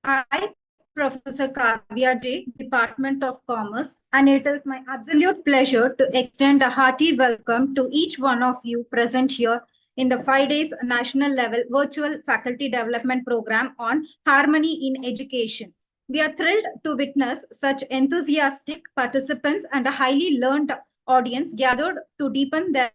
I, Professor Kavya J, Department of Commerce, and it is my absolute pleasure to extend a hearty welcome to each one of you present here in the 5 days national level virtual faculty development program on harmony in education. We are thrilled to witness such enthusiastic participants and a highly learned audience gathered to deepen their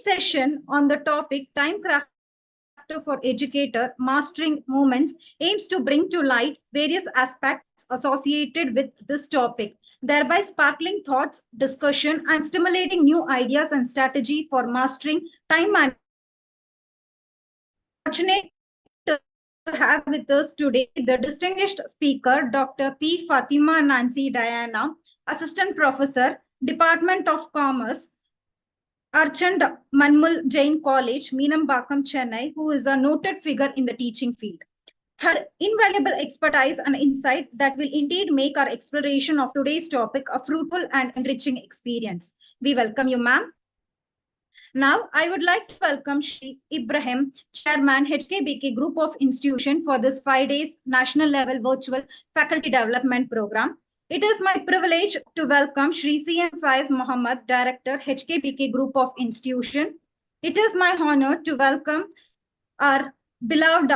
session on the topic Time Crafter for Educator Mastering Movements aims to bring to light various aspects associated with this topic, thereby sparkling thoughts, discussion, and stimulating new ideas and strategy for mastering time management. Fortunate to have with us today the distinguished speaker, Dr. P. Fatima Nancy Diana, Assistant Professor, Department of Commerce, Archand Manmul Jain College, Meenambakam, Chennai, who is a noted figure in the teaching field. Her invaluable expertise and insight that will indeed make our exploration of today's topic a fruitful and enriching experience. We welcome you, ma'am. Now, I would like to welcome Shri Ibrahim, Chairman, HKBK Group of Institution for this 5 days national level virtual faculty development program. It is my privilege to welcome Shri CM Faiz Mohammed, Director, HKBK Group of Institution. It is my honor to welcome our beloved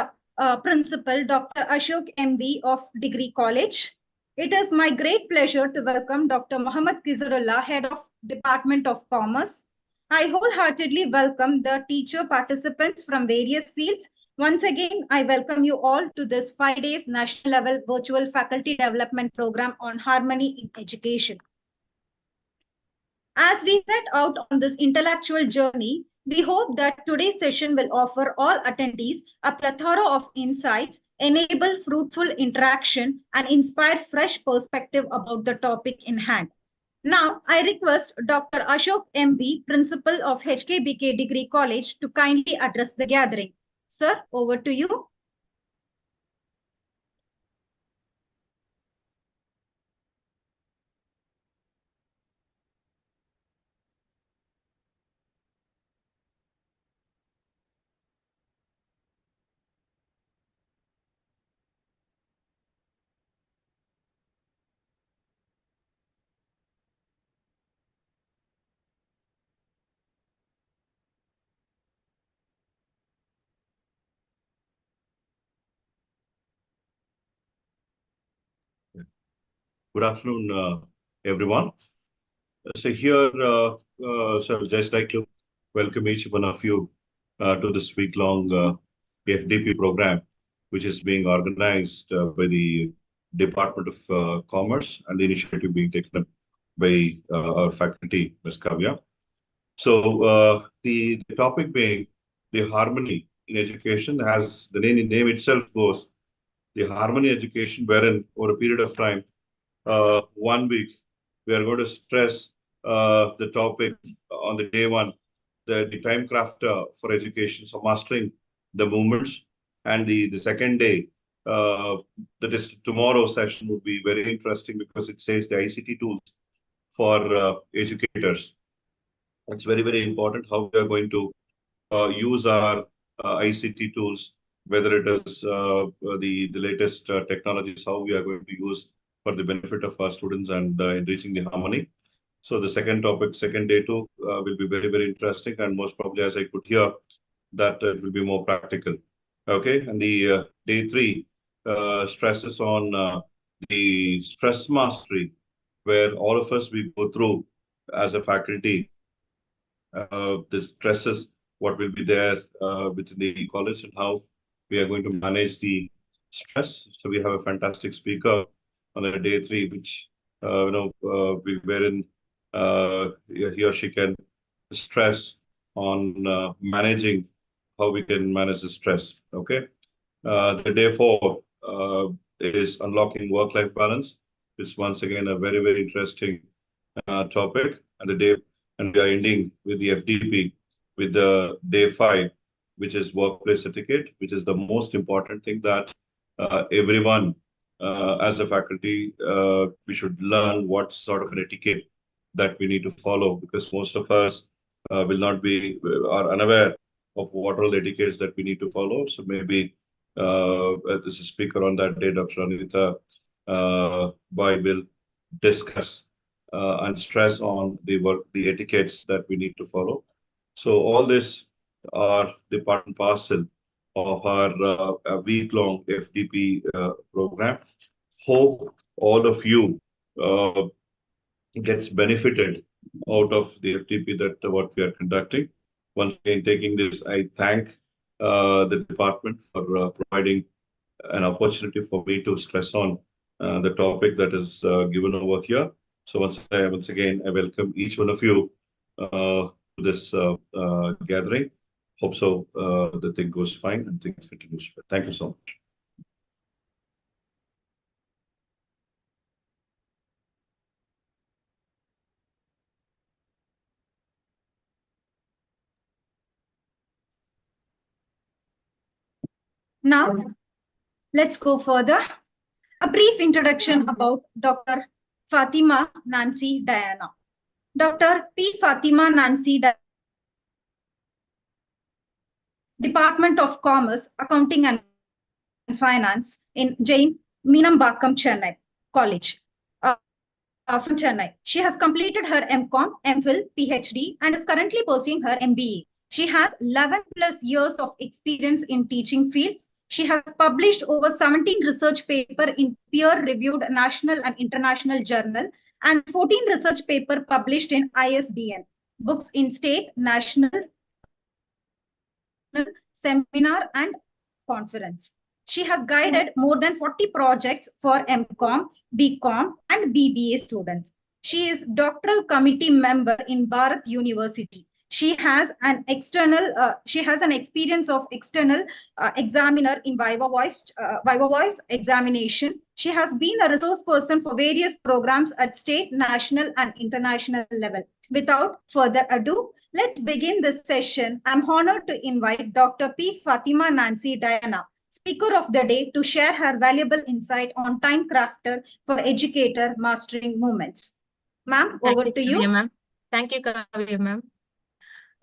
Principal, Dr. Ashok MB of Degree College. It is my great pleasure to welcome Dr. Muhammad Kizarullah, Head of Department of Commerce. I wholeheartedly welcome the teacher participants from various fields. Once again, I welcome you all to this 5 days national level virtual faculty development program on harmony in education. As we set out on this intellectual journey, we hope that today's session will offer all attendees a plethora of insights, enable fruitful interaction, and inspire fresh perspective about the topic in hand. Now, I request Dr. Ashok MB, Principal of HKBK Degree College, to kindly address the gathering. Sir, over to you. Good afternoon, everyone. So here, so just like to welcome each one of you to this week-long FDP program, which is being organized by the Department of Commerce and the initiative being taken up by our faculty, Ms. Kavya. So the topic being the harmony in education, as the name itself goes, the harmony education, wherein over a period of time, 1 week, we are going to stress the topic on the day one, the time craft for education, so mastering the movements. And the second day, that is tomorrow's session, would be very interesting because it says the ICT tools for educators. It's very, very important how we are going to use our ICT tools, whether it is the latest technologies, how we are going to use for the benefit of our students and in reaching the harmony. So the second topic, second day too, will be very, very interesting, and most probably, as I could hear, that it will be more practical. Okay, and the day three stresses on the stress mastery, where all of us we go through as a faculty the stresses, what will be there within the college, and how we are going to manage the stress. So we have a fantastic speaker on the day three, which wherein he or she can stress on managing how we can manage the stress. Okay, the day four is unlocking work-life balance. It's once again a very, very interesting topic, and we are ending with the FDP with the day five, which is workplace etiquette, which is the most important thing that everyone as a faculty we should learn what sort of an etiquette that we need to follow, because most of us will not be are unaware of what all the etiquettes that we need to follow. So maybe This is speaker on that day, Dr. Anita Bai will discuss and stress on the work, the etiquettes that we need to follow. So all this are the part and parcel of our week-long FDP program. Hope all of you uh, gets benefited out of the FTP that what we are conducting. Once again, taking this, I thank the department for providing an opportunity for me to stress on the topic that is given over here. So once again, I welcome each one of you to this gathering. Hope so the thing goes fine and things continue. Thank you so much. Now, let's go further. A brief introduction about Dr. Fatima Nancy Diana. Dr. P. Fatima Nancy Diana, Department of Commerce, Accounting and Finance in Jain Meenambakam, Chennai College. From Chennai. She has completed her MCom, MPhil, PhD, and is currently pursuing her MBA. She has 11 plus years of experience in teaching field. She has published over 17 research papers in peer-reviewed national and international journal and 14 research papers published in ISBN, books in state, national, seminar, and conference. She has guided more than 40 projects for MCom, BCom, and BBA students. She is doctoral committee member in Bharat University. She has an experience of external examiner in Viva Voice examination. She has been a resource person for various programs at state, national, and international level. Without further ado, let's begin this session. I'm honored to invite Dr. P. Fatima Nancy Diana, Speaker of the Day, to share her valuable insight on time crafter for educator mastering movements. Ma'am, over to you. Thank you, Kavya, ma'am.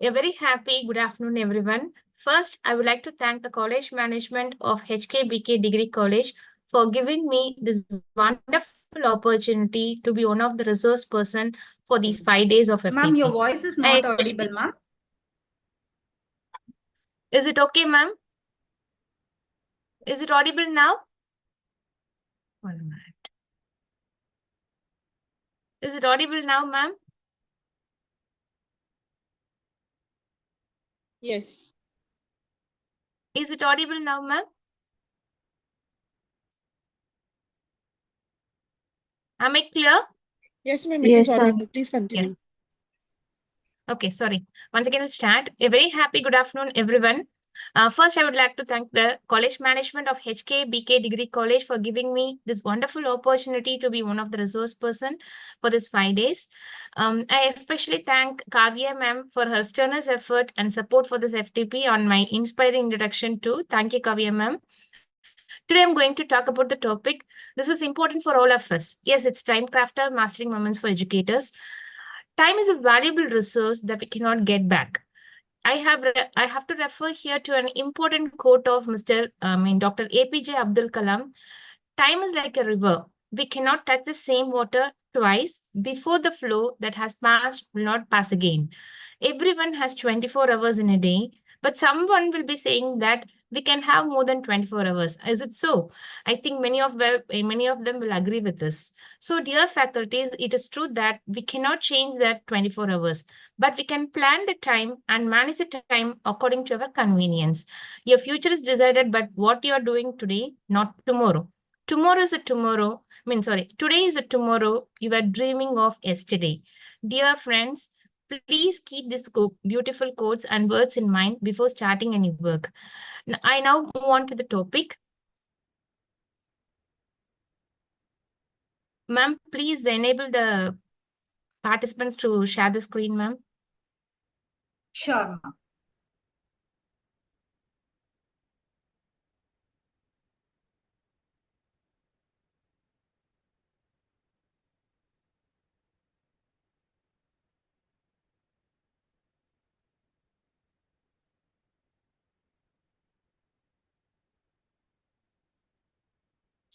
A very happy good afternoon, everyone. First, I would like to thank the college management of HKBK Degree College for giving me this wonderful opportunity to be one of the resource person for these 5 days of FDP. Ma'am, your voice is not audible, ma'am. Is it okay, ma'am? Is it audible now? 1 minute. Is it audible now, ma'am? Yes. Is it audible now, ma'am? Am I clear? Yes, ma'am, it is audible. Please continue. Yes. Okay, sorry. Once again, we'll start. A very happy good afternoon, everyone. First, I would like to thank the college management of HKBK Degree College for giving me this wonderful opportunity to be one of the resource person for this 5 days. I especially thank Kavya ma'am for her strenuous effort and support for this FTP on my inspiring introduction too. Thank you, Kavya ma'am. Today, I'm going to talk about the topic. This is important for all of us. Yes, it's time crafter mastering moments for educators. Time is a valuable resource that we cannot get back. I have to refer here to an important quote of Dr. APJ Abdul Kalam. Time is like a river. We cannot touch the same water twice before the flow that has passed will not pass again. Everyone has 24 hours in a day, but someone will be saying that we can have more than 24 hours. Is it so? I think many of them will agree with this. So, dear faculties, it is true that we cannot change that 24 hours, but we can plan the time and manage the time according to our convenience. Your future is decided by what you are doing today, not tomorrow. Tomorrow is a tomorrow. Today is a tomorrow you are dreaming of yesterday. Dear friends, please keep these beautiful quotes and words in mind before starting any work. I now move on to the topic. Ma'am, please enable the participants to share the screen, ma'am. Sure, ma'am.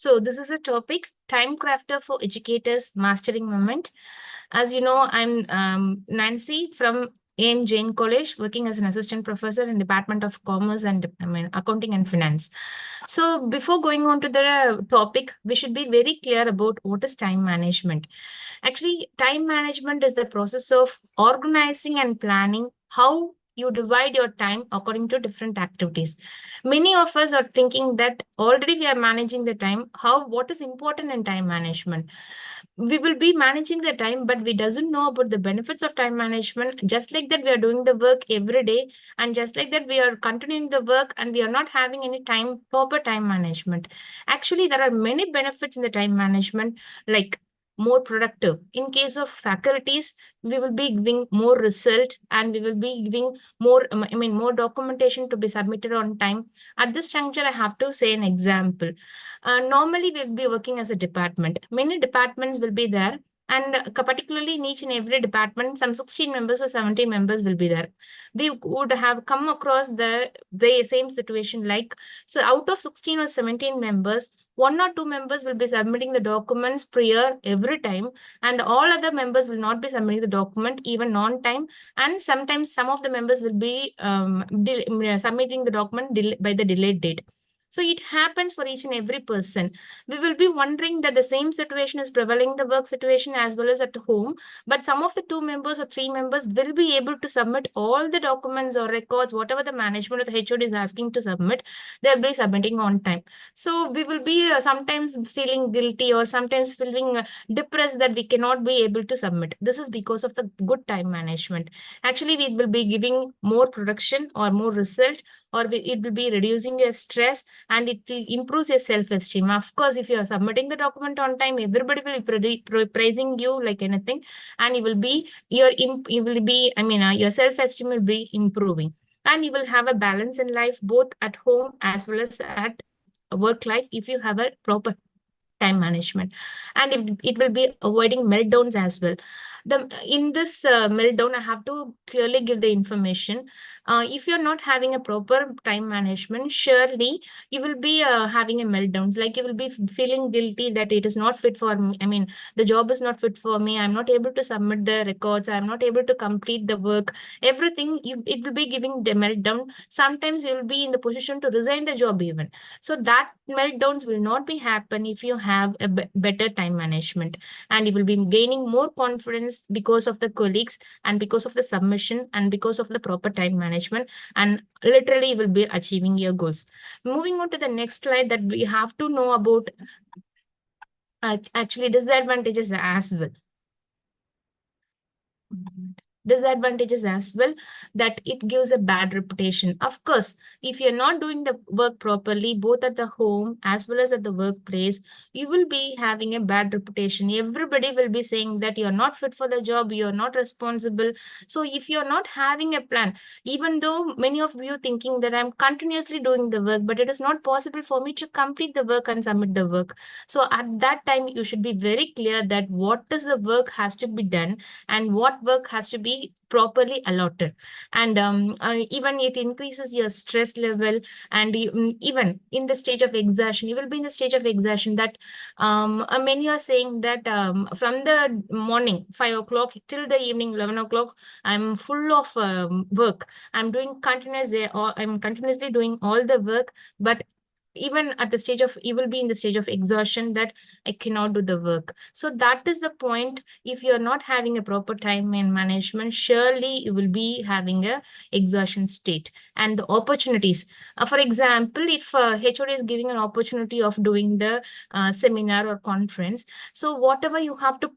So this is a topic, Time Crafter for Educators Mastering Moment. As you know, I'm Nancy from AM Jain College, working as an assistant professor in Department of Commerce and Accounting and Finance. So before going on to the topic, we should be very clear about what is time management. Actually, time management is the process of organizing and planning how you divide your time according to different activities. Many of us are thinking that already we are managing the time. What is important in time management? We will be managing the time, but we doesn't know about the benefits of time management. Just like that, we are doing the work every day, and just like that, we are continuing the work and we are not having any proper time management. Actually, there are many benefits in the time management, like more productive. In case of faculties, we will be giving more result and we will be giving more documentation to be submitted on time. At this juncture, I have to say an example. Normally, we'll be working as a department. Many departments will be there, and particularly in each and every department, some 16 members or 17 members will be there. We would have come across the same situation, like, so out of 16 or 17 members, 1 or 2 members will be submitting the documents prior every time, and all other members will not be submitting the document even on time. And sometimes some of the members will be submitting the document by the delayed date. So it happens for each and every person. We will be wondering that the same situation is prevailing in the work situation as well as at home, but some of the 2 members or 3 members will be able to submit all the documents or records, whatever the management or the HOD is asking to submit, they'll be submitting on time. So we will be sometimes feeling guilty or sometimes feeling depressed that we cannot be able to submit. This is because of the good time management. Actually, we will be giving more production or more result, or it will be reducing your stress, and it improves your self-esteem. Of course, if you are submitting the document on time, everybody will be praising you like anything, and your self-esteem will be improving, and you will have a balance in life, both at home as well as at work life, if you have a proper time management. And it will be avoiding meltdowns as well. In this meltdown, I have to clearly give the information. If you're not having a proper time management, surely you will be having a meltdowns. Like, you will be feeling guilty that it is not fit for me. The job is not fit for me. I'm not able to submit the records. I'm not able to complete the work. Everything, it will be giving the meltdown. Sometimes you will be in the position to resign the job even. So that meltdowns will not be happen if you have a better time management, and you will be gaining more confidence because of the colleagues and because of the submission and because of the proper time management, and literally you will be achieving your goals. Moving on to the next slide, that we have to know about actually disadvantages as well. Disadvantages as well, that it gives a bad reputation. Of course, if you're not doing the work properly, both at the home as well as at the workplace, you will be having a bad reputation. Everybody will be saying that you're not fit for the job, you're not responsible. So if you're not having a plan, even though many of you thinking that I'm continuously doing the work, but it is not possible for me to complete the work and submit the work. So at that time, you should be very clear that what is the work has to be done and what work has to be properly allotted. And even it increases your stress level, and even in the stage of exhaustion, you will be in the stage of exhaustion, that many are saying that from the morning 5 o'clock till the evening 11 o'clock, I'm full of work. I'm continuously doing all the work, but even at the stage of, you will be in the stage of exhaustion, that I cannot do the work. So that is the point. If you're not having a proper time and management, surely you will be having a exhaustion state. And the opportunities, for example, if HOD is giving an opportunity of doing the seminar or conference, so whatever you have to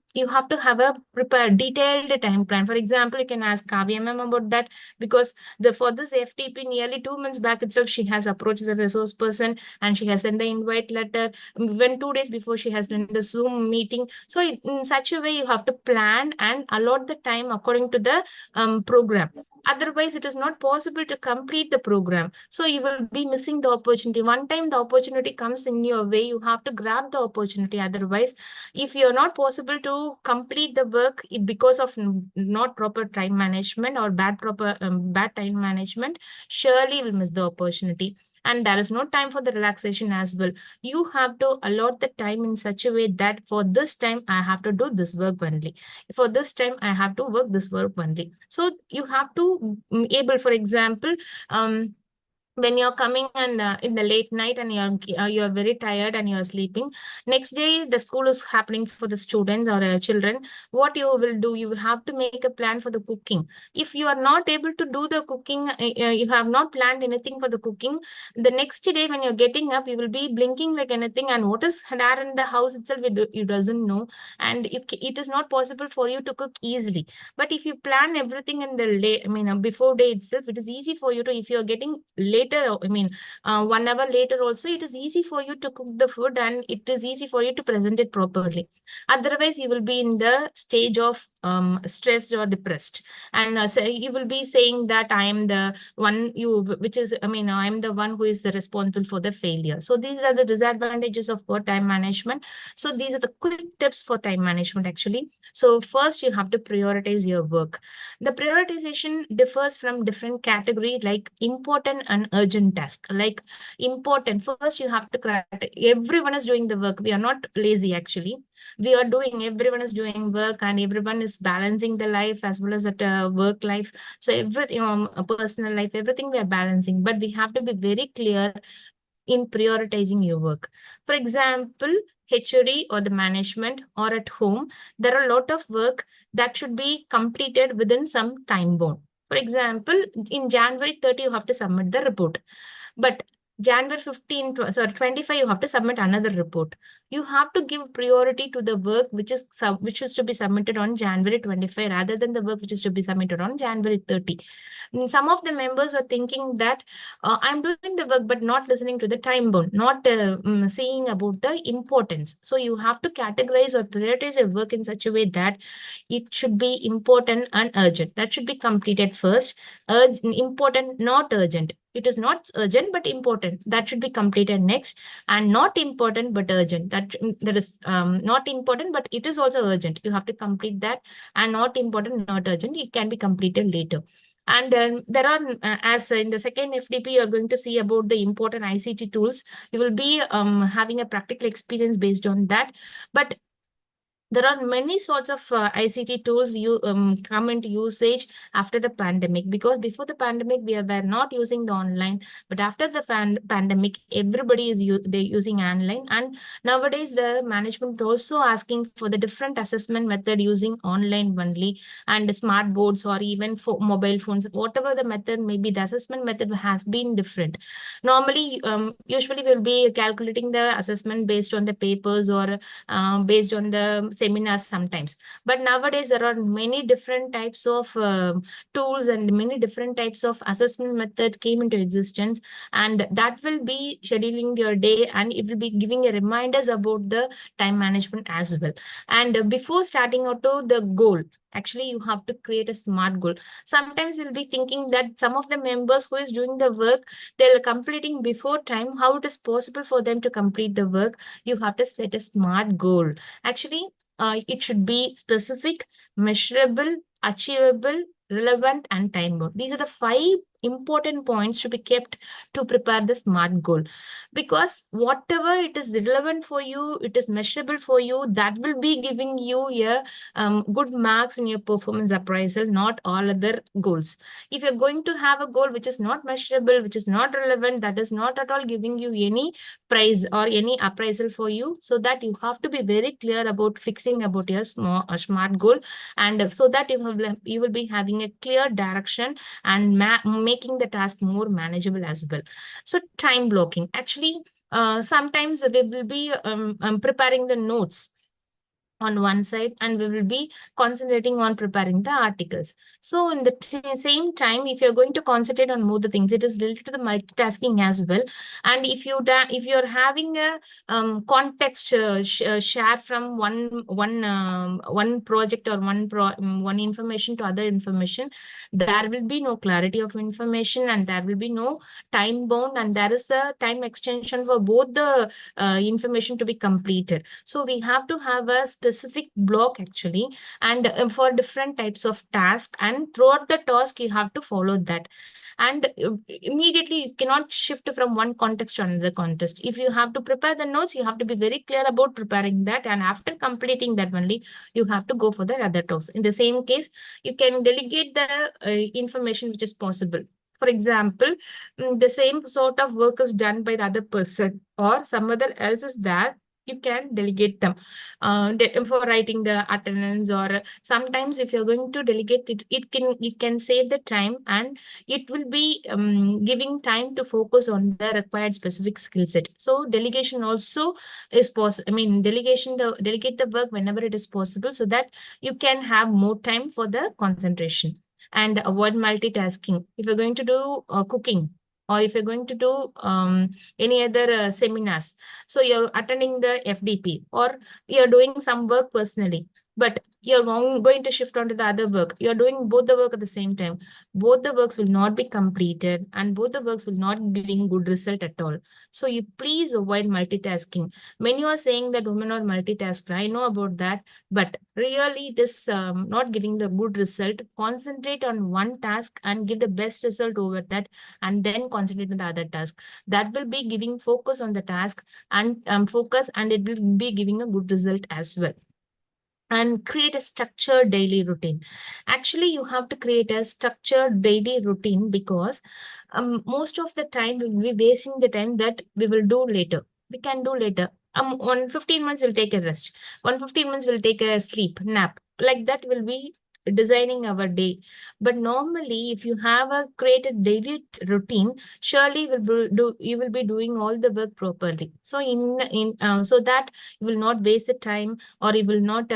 have a prepared detailed time plan. For example, you can ask Kavya ma'am about that, because for this FDP, nearly 2 months back itself, she has approached the resource person and she has sent the invite letter. When 2 days before, she has done the Zoom meeting. So in such a way, you have to plan and allot the time according to the program. Otherwise, it is not possible to complete the program. So you will be missing the opportunity. One time the opportunity comes in your way, you have to grab the opportunity. Otherwise, if you're not possible to complete the work because of not proper time management or bad time management, surely you will miss the opportunity. and there is no time for the relaxation as well. You have to allot the time in such a way that for this time I have to do this work only. For this time I have to work this work only. So you have to able, for example, when you're coming and in the late night and you're very tired and you're sleeping, next day the school is happening for the students or children, what you will do, you have to make a plan for the cooking. If you are not able to do the cooking, you have not planned anything for the cooking, the next day when you're getting up, you will be blinking like anything, and what is there in the house itself, you doesn't know, and it is not possible for you to cook easily. But if you plan everything in the late, before day itself, it is easy for you to, if you're getting later, 1 hour later also, it is easy for you to cook the food and it is easy for you to present it properly. Otherwise, you will be in the stage of stressed or depressed. And so you will be saying that I am the one I am the one who is the responsible for the failure. So these are the disadvantages of poor time management. So these are the quick tips for time management actually. So first, you have to prioritize your work. The prioritization differs from different category, like important and urgent task. Like important, first you have to everyone is doing the work. We are not lazy actually. We are doing, everyone is doing work and everyone is balancing the life as well as the work life. So everything, personal life, everything we are balancing, but we have to be very clear in prioritizing your work. For example, HOD or the management or at home, there are a lot of work that should be completed within some time bound. For example, in January 30, you have to submit the report. But January 15, 25, you have to submit another report. You have to give priority to the work which is to be submitted on January 25 rather than the work which is to be submitted on January 30. Some of the members are thinking that I'm doing the work but not listening to the time bound, not seeing about the importance. So you have to categorize or prioritize your work in such a way that it should be important and urgent. That should be completed first. Important, not urgent. It is not urgent but important. That should be completed next. And not important but urgent. That is not important but it is also urgent. You have to complete that. And not important, not urgent. It can be completed later. And then there are, as in the second FDP, you're going to see about the important ICT tools. You will be having a practical experience based on that. But there are many sorts of ICT tools you come into usage after the pandemic, because before the pandemic we were not using the online, but after the pandemic everybody is they're using online, and nowadays the management also asking for the different assessment method using online only, and smart boards or even for mobile phones, whatever the method may be, the assessment method has been different. Normally, usually we'll be calculating the assessment based on the papers or based on the seminars sometimes. But nowadays there are many different types of tools and many different types of assessment method came into existence, and that will be scheduling your day and it will be giving you reminders about the time management as well. And before starting out to the goal, actually you have to create a SMART goal. Sometimes we'll be thinking that some of the members who is doing the work, they're completing before time. How it is possible for them to complete the work? You have to set a SMART goal. Actually, it should be specific, measurable, achievable, relevant, and time-bound. These are the 5 important points to be kept to prepare the SMART goal. Because whatever it is relevant for you, it is measurable for you, that will be giving you a good marks in your performance appraisal, not all other goals. If you're going to have a goal which is not measurable, which is not relevant, that is not at all giving you any prize or any appraisal for you. So that you have to be very clear about fixing about your SMART goal, and so that you will be having a clear direction and making the task more manageable as well. So time blocking. Actually, sometimes we will be preparing the notes on one side and we will be concentrating on preparing the articles. So in the same time, if you're going to concentrate on more the things, it is related to the multitasking as well. And if you're having a context share from one project or one information to other information, there will be no clarity of information and there will be no time bound, and there is a time extension for both the information to be completed. So we have to have a specific block actually, and for different types of task, and throughout the task you have to follow that. And immediately you cannot shift from one context to another context. If you have to prepare the notes, you have to be very clear about preparing that, and after completing that only you have to go for the other tasks. In the same case, you can delegate the information which is possible. For example, the same sort of work is done by the other person or some other else is there, you can delegate them for writing the attendance, or sometimes if you're going to delegate it, it can save the time, and it will be giving time to focus on the required specific skill set. So delegation also is possible. I mean, delegate the work whenever it is possible, so that you can have more time for the concentration. And avoid multitasking. If you're going to do cooking, or if you're going to do any other seminars, so you're attending the FDP, or you're doing some work personally, but you're going to shift onto the other work. You're doing both the work at the same time. Both the works will not be completed, and both the works will not giving good result at all. So you please avoid multitasking. Many are saying that women are multitasked. I know about that, but really it is not giving the good result. Concentrate on one task and give the best result over that, and then concentrate on the other task. That will be giving focus on the task and focus, and it will be giving a good result as well. And create a structured daily routine. Actually, you have to create a structured daily routine, because most of the time we will be wasting the time that we will do later. We can do later. On 15 months, we'll take a rest. On 15 months, we'll take a sleep, nap. Like that will be designing our day. But normally, if you have a created daily routine, surely you will be doing all the work properly. So so that you will not waste the time, or you will not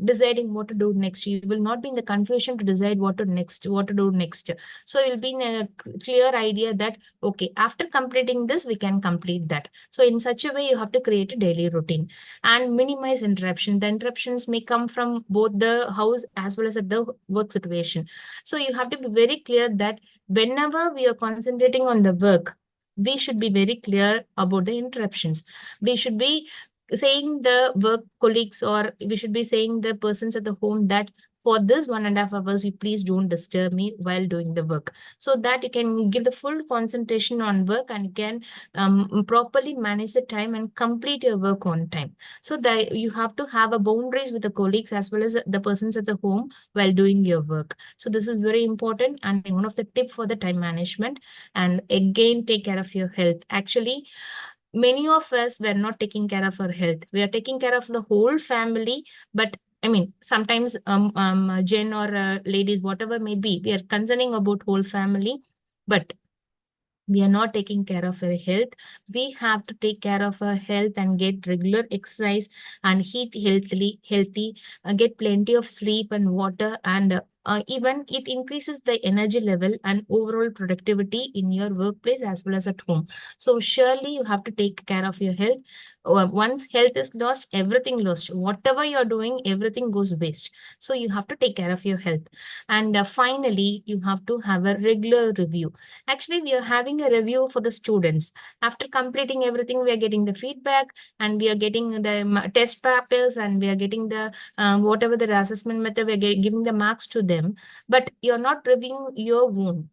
deciding what to do next. You will not be in the confusion to decide what to do next. So you'll be in a clear idea that, okay, after completing this, we can complete that. So in such a way, you have to create a daily routine and minimize interruption. The interruptions may come from both the house as well as at the work situation. So you have to be very clear that whenever we are concentrating on the work, we should be very clear about the interruptions. We should be saying the work colleagues, or we should be saying the persons at the home that for this 1.5 hours, you please don't disturb me while doing the work, so that you can give the full concentration on work, and you can properly manage the time and complete your work on time. So that you have to have a boundaries with the colleagues as well as the persons at the home while doing your work. So this is very important, and one of the tip for the time management. And again, take care of your health. Actually, many of us were not taking care of our health. We are taking care of the whole family, but I mean, sometimes Jen or ladies, whatever may be, we are concerning about whole family, but we are not taking care of our health. We have to take care of our health and get regular exercise and eat healthy, get plenty of sleep and water, and even it increases the energy level and overall productivity in your workplace as well as at home. So surely you have to take care of your health. Once health is lost, everything lost. Whatever you're doing, everything goes waste. So you have to take care of your health. And finally, you have to have a regular review. Actually, we are having a review for the students. After completing everything, we are getting the feedback, and we are getting the test papers, and we are getting the whatever the assessment method, we are giving the marks to them. But you're not reviewing your own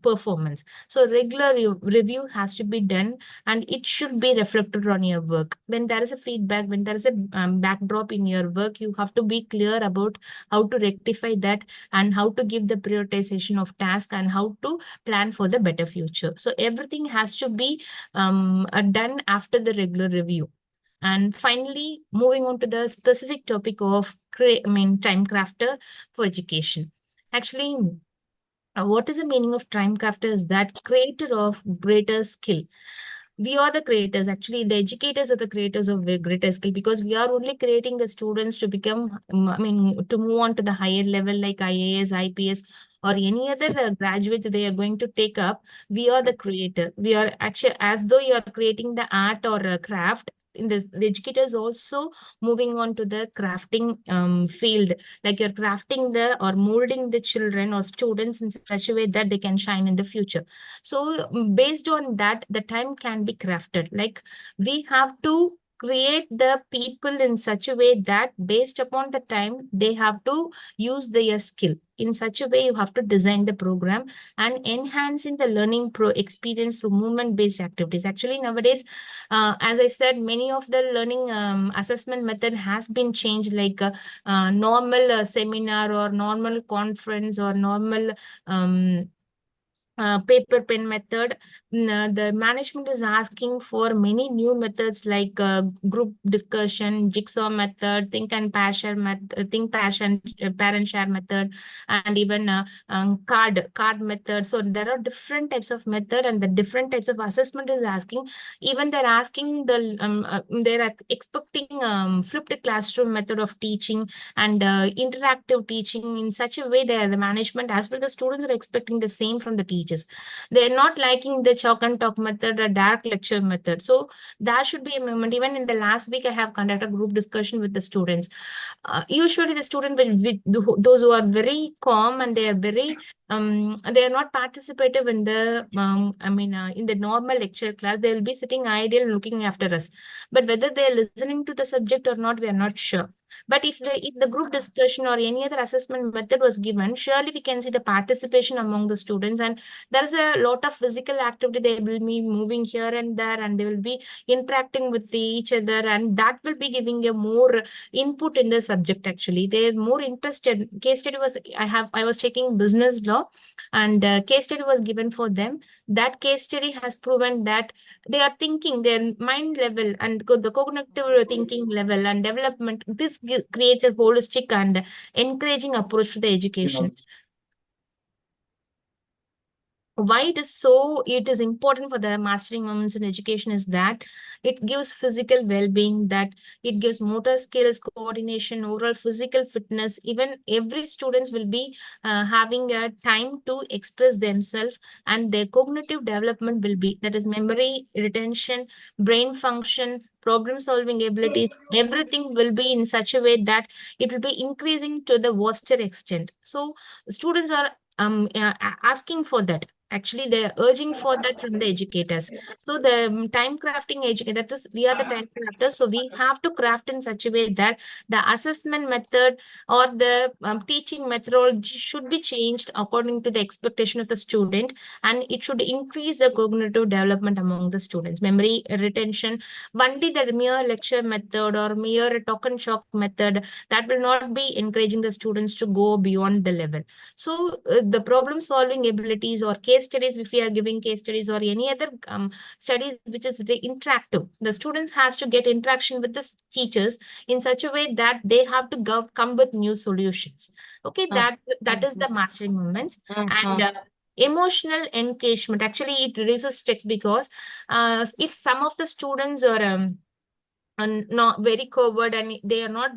performance. So regular review has to be done, and it should be reflected on your work. When there is a feedback, when there is a backdrop in your work, you have to be clear about how to rectify that, and how to give the prioritization of task, and how to plan for the better future. So everything has to be done after the regular review. And finally, moving on to the specific topic of time crafter for education. Actually, what is the meaning of time crafter is that creator of greater skill. We are the creators. Actually, the educators are the creators of greater skill, because we are only creating the students to become, to move on to the higher level like IAS, IPS, or any other graduates they are going to take up. We are the creator. We are actually, as though you are creating the art or craft. In the educators also moving on to the crafting field, like you're crafting or molding the children or students in such a way that they can shine in the future. So based on that, the time can be crafted. Like we have to create the people in such a way that based upon the time, they have to use their skill. In such a way, you have to design the program and enhancing the learning experience through movement-based activities. Actually, nowadays, as I said, many of the learning assessment method has been changed, like normal seminar or normal conference or normal paper pen method. The management is asking for many new methods like group discussion, jigsaw method, think and passion method, think passion parent share method, and even card method. So there are different types of method, and the different types of assessment is asking. Even they're asking they're expecting flipped classroom method of teaching and interactive teaching in such a way that the management as well the students are expecting the same from the teachers. They're not liking the chalk and talk method or direct lecture method. So that should be a moment. Even in the last week, I have conducted a group discussion with the students. Usually the student with those who are very calm and they are very they are not participative in the in the normal lecture class. They will be sitting idle looking after us, but whether they are listening to the subject or not, we are not sure. But if the group discussion or any other assessment method was given, surely we can see the participation among the students, and there is a lot of physical activity. They will be moving here and there, and they will be interacting with each other, and that will be giving a more input in the subject. Actually, they're more interested. Case study was I was taking business law, and case study was given for them. That case study has proven that they are thinking, their mind level and the cognitive thinking level and development, this creates a holistic and encouraging approach to the education. Why it is important for the mastering moments in education is that it gives physical well-being, that it gives motor skills, coordination, overall physical fitness. Even every student will be having a time to express themselves, and their cognitive development will be, that is memory, retention, brain function, problem solving abilities, everything will be in such a way that it will be increasing to the vaster extent. So students are asking for that. Actually, they're urging for that from the educators. So the time crafting that is, we are the time crafters. So we have to craft in such a way that the assessment method or the teaching methodology should be changed according to the expectation of the student, and it should increase the cognitive development among the students, memory retention. Only the mere lecture method or mere talk and shock method, that will not be encouraging the students to go beyond the level. So the problem solving abilities or case studies, if we are giving case studies or any other studies which is interactive, the students has to get interaction with the teachers in such a way that they have to come with new solutions. Okay, that is the mastering moments. And emotional engagement, actually it reduces stress, because if some of the students are and not very covert and they are not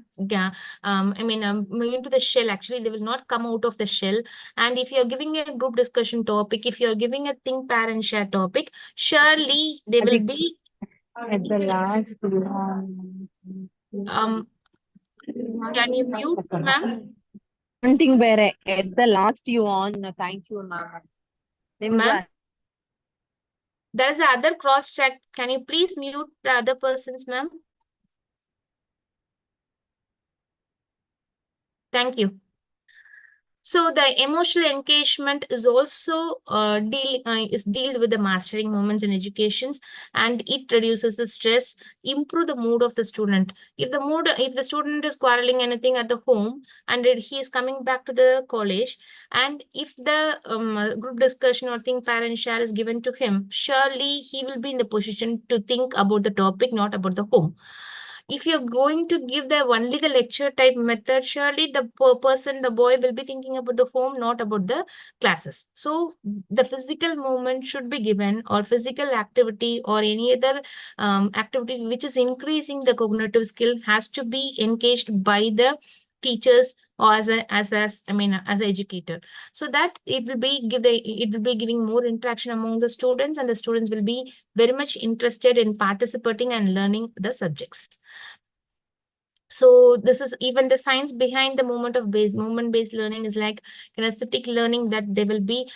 moving to the shell, actually they will not come out of the shell. And if you're giving a group discussion topic, if you're giving a think parent share topic, surely they will be at the last can you mute, ma'am? one thing where at the last you on thank you ma'am. Ma'am, there is a other cross check. Can you please mute the other persons, ma'am? Thank you. So the emotional engagement is also dealt with the mastering moments in educations, and it reduces the stress, improve the mood of the student. If the student is quarreling anything at the home and he is coming back to the college, and if the group discussion or think parent share is given to him, surely he will be in the position to think about the topic, not about the home. If you're going to give the only the lecture type method, surely the the boy will be thinking about the home, not about the classes. So the physical movement should be given, or physical activity or any other activity which is increasing the cognitive skill has to be engaged by the teachers or as an educator, so that it will be giving more interaction among the students, and the students will be very much interested in participating and learning the subjects. So this is even the science behind the movement-based learning is like kinesthetic learning, that they will be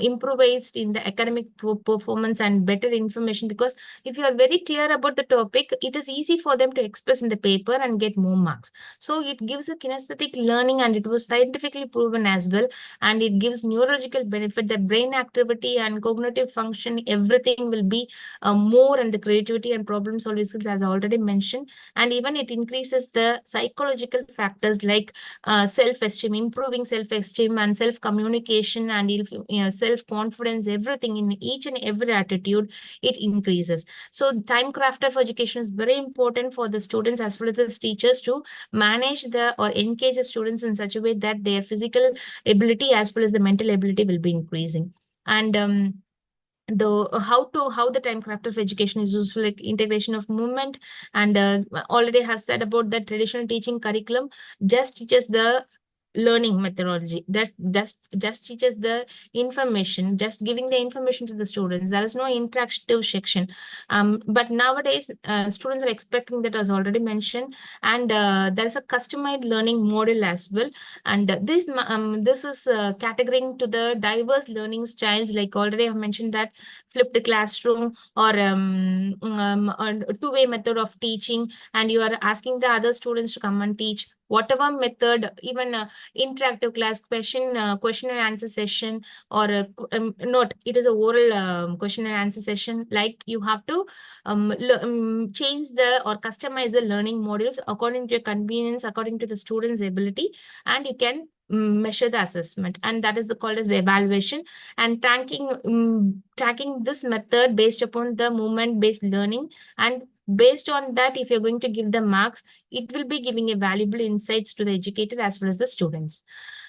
improvised in the academic performance and better information, because if you are very clear about the topic, it is easy for them to express in the paper and get more marks. So it gives a kinesthetic learning, and it was scientifically proven as well, and it gives neurological benefit. The brain activity and cognitive function, everything will be more, and the creativity and problem solving skills, as I already mentioned. And even it increases the psychological factors like self-esteem, improving self-esteem and self-communication and self-confidence, everything in each and every attitude, it increases. So time craft of education is very important for the students as well as the teachers to manage or engage the students in such a way that their physical ability as well as the mental ability will be increasing. And how the time craft of education is useful, like integration of movement, and already have said about the traditional teaching curriculum just teaches the learning methodology, that just teaches the information, just giving the information to the students. There is no interactive section, but nowadays students are expecting that, as already mentioned, and there is a customized learning model as well. And this is categorizing to the diverse learning styles, like already I've mentioned that flipped classroom or a two-way method of teaching, and you are asking the other students to come and teach whatever method, even interactive class, question and answer session, or not, it is a oral question and answer session. Like you have to change or customize the learning modules according to your convenience, according to the student's ability, and you can measure the assessment, and that is called as evaluation. And tracking this method based upon the movement-based learning, and based on that, if you're going to give the marks, it will be giving a valuable insights to the educator as well as the students.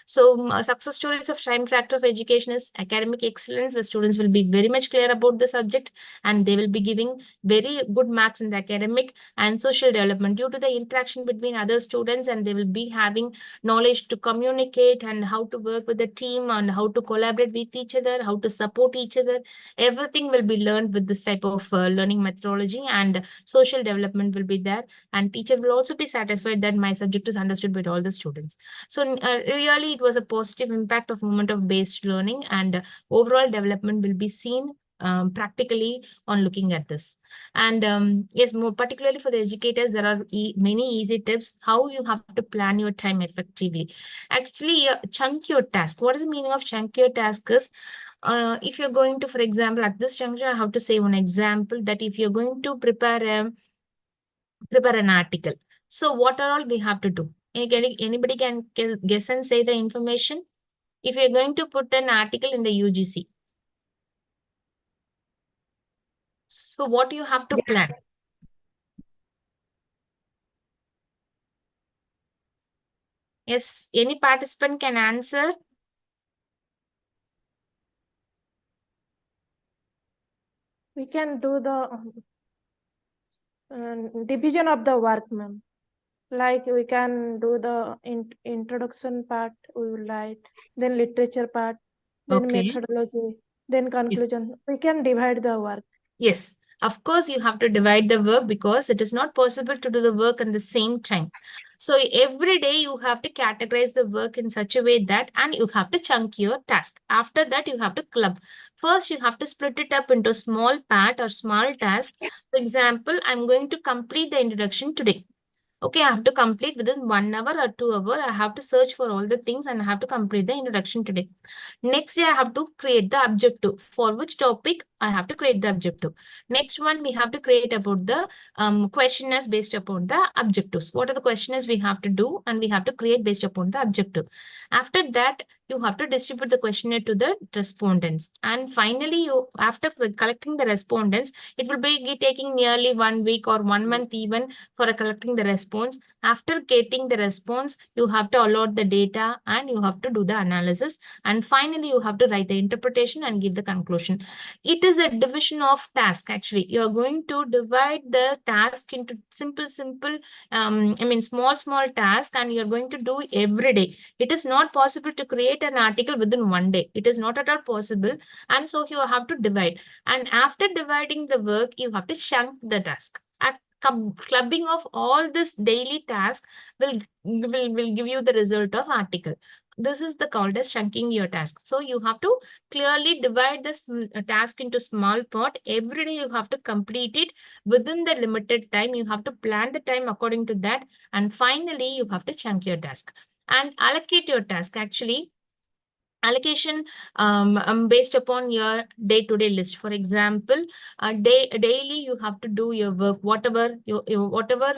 So success stories of time factor of education is academic excellence. The students will be very much clear about the subject, and they will be giving very good marks in the academic and social development due to the interaction between other students, and they will be having knowledge to communicate and how to work with the team and how to collaborate with each other, how to support each other. Everything will be learned with this type of learning methodology, and social development will be there, and teacher will also be satisfied that my subject is understood by all the students. So really it was a positive impact of movement of based learning, and overall development will be seen practically on looking at this. And yes, more particularly for the educators, there are many easy tips how you have to plan your time effectively. Actually, chunk your task. What is the meaning of chunk your task is, if you're going to, for example, at this juncture, I have to say one example, that if you're going to prepare an article, so what are all we have to do? Anybody can guess and say the information? If you're going to put an article in the UGC, so what you have to plan? Yes, any participant can answer. We can do the division of the work, ma'am. Like we can do the introduction part, we will write, then literature part, then Okay. methodology, then conclusion. We can divide the work. Yes, of course, you have to divide the work because it is not possible to do the work at the same time. So every day you have to categorize the work in such a way that, and you have to chunk your task. After that, you have to club. First, you have to split it up into small part or small task. For example, I'm going to complete the introduction today. Okay, I have to complete within 1 hour or 2 hours. I have to search for all the things and I have to complete the introduction today. Next day, I have to create the objective. For which topic, I have to create the objective. Next one, we have to create about the questionnaires based upon the objectives. What are the questionnaires we have to do, and we have to create based upon the objective. After that, you have to distribute the questionnaire to the respondents. And finally, after collecting the respondents, it will be taking nearly 1 week or 1 month even for collecting the response. After getting the response, you have to allot the data and you have to do the analysis. And finally, you have to write the interpretation and give the conclusion. It is a division of task. Actually, you are going to divide the task into simple, small task, and you're going to do every day. It is not possible to create an article within 1 day. It is not at all possible. And so you have to divide. And after dividing the work, you have to chunk the task. clubbing of all this daily tasks will give you the result of article. This is the called as chunking your task. So you have to clearly divide this task into small part. Every day you have to complete it within the limited time. You have to plan the time according to that. And finally, you have to chunk your task and allocate your task. Actually, allocation based upon your day-to-day list. For example, daily you have to do your work, whatever whatever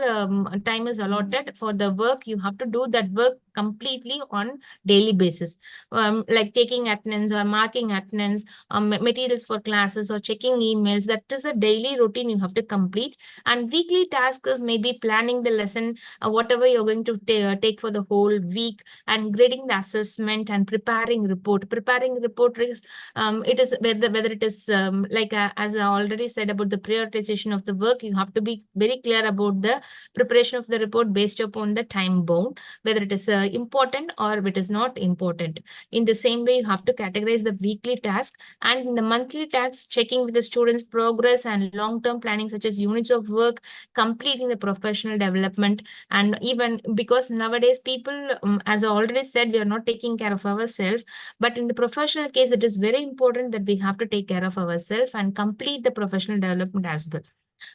time is allotted for the work, you have to do that work completely on daily basis, like taking attendance or marking attendance, materials for classes or checking emails. That is a daily routine you have to complete. And weekly task is maybe planning the lesson, whatever you're going to take for the whole week, and grading the assessment and preparing report. Preparing report is it is whether it is like as I already said about the prioritization of the work, you have to be very clear about the preparation of the report based upon the time bound, whether it is important or it is not important. In the same way, you have to categorize the weekly task, and in the monthly tasks, checking with the students' progress and long-term planning such as units of work, completing the professional development. And even because nowadays people, as I already said, we are not taking care of ourselves, but in the professional case, it is very important that we have to take care of ourselves and complete the professional development as well.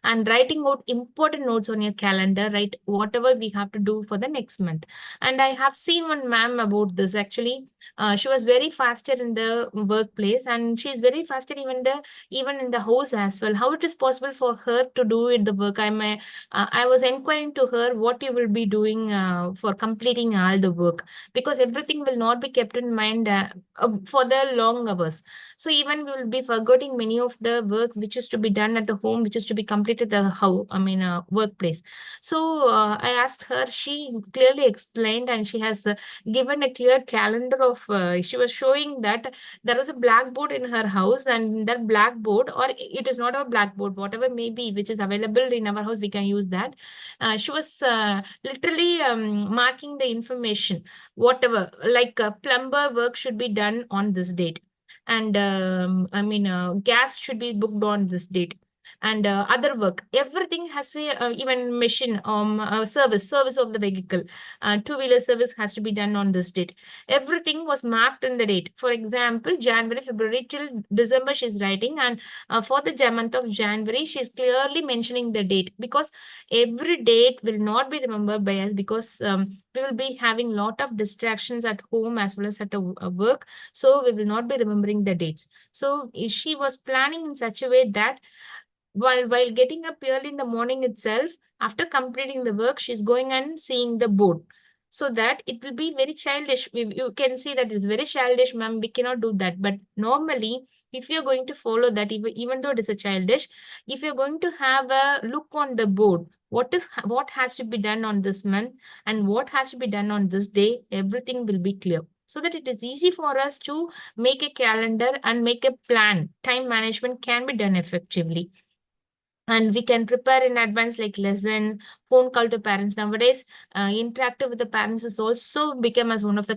And writing out important notes on your calendar, write whatever we have to do for the next month. And I have seen one ma'am about this. Actually, she was very faster in the workplace, and she's very faster even in the house as well. How it is possible for her to do it the work? I was inquiring to her what you will be doing for completing all the work, because everything will not be kept in mind for the long hours. So even we will be forgetting many of the works which is to be done at the home, which is to be completed the workplace. So I asked her, she clearly explained, and she has given a clear calendar of, she was showing that there was a blackboard in her house, and that blackboard, or it is not a blackboard, whatever may be, which is available in our house, we can use that. She was literally marking the information, whatever, like plumber work should be done on this date, and gas should be booked on this date, and other work, everything has to be, even machine service of the vehicle, two-wheeler service has to be done on this date. Everything was marked in the date. For example, January, February till December she's writing, and for the month of January she's clearly mentioning the date, because every date will not be remembered by us, because we will be having lot of distractions at home as well as at a work, so we will not be remembering the dates. So she was planning in such a way that while getting up early in the morning itself, after completing the work, she's going and seeing the board. So that it will be very childish. You can see that it's very childish, ma'am. We cannot do that. But normally, if you're going to follow that, even though it is a childish, if you're going to have a look on the board, what has to be done on this month and what has to be done on this day, everything will be clear. So that it is easy for us to make a calendar and make a plan. Time management can be done effectively. And we can prepare in advance, like lesson, phone call to parents. Nowadays, interactive with the parents is also become as one of the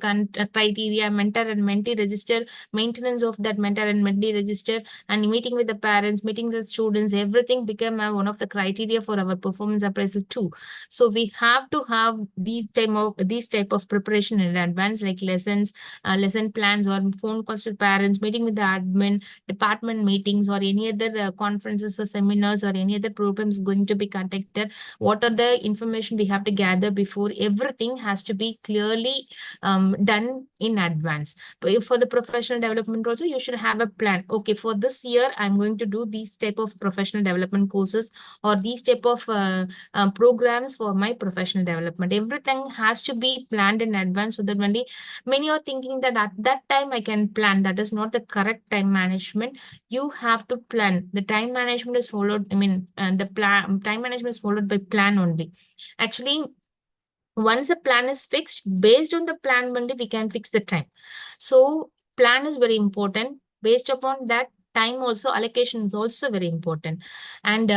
criteria. Mentor and mentee register, maintenance of that mentor and mentee register, and meeting with the parents, meeting the students, everything become one of the criteria for our performance appraisal too. So we have to have these type of preparation in advance, like lessons, lesson plans, or phone calls to parents, meeting with the admin, department meetings, or any other conferences or seminars, or any other programs going to be conducted. What are the information we have to gather before? Everything has to be clearly done in advance. But for the professional development also, you should have a plan. Okay, for this year, I'm going to do these type of professional development courses, or these type of programs for my professional development. Everything has to be planned in advance, so that many are thinking that at that time I can plan. That is not the correct time management. You have to plan. The time management is followed. Time management is followed by plan only. Actually, once the plan is fixed, based on the plan only we can fix the time. So plan is very important. Based upon that, time also allocation is also very important. And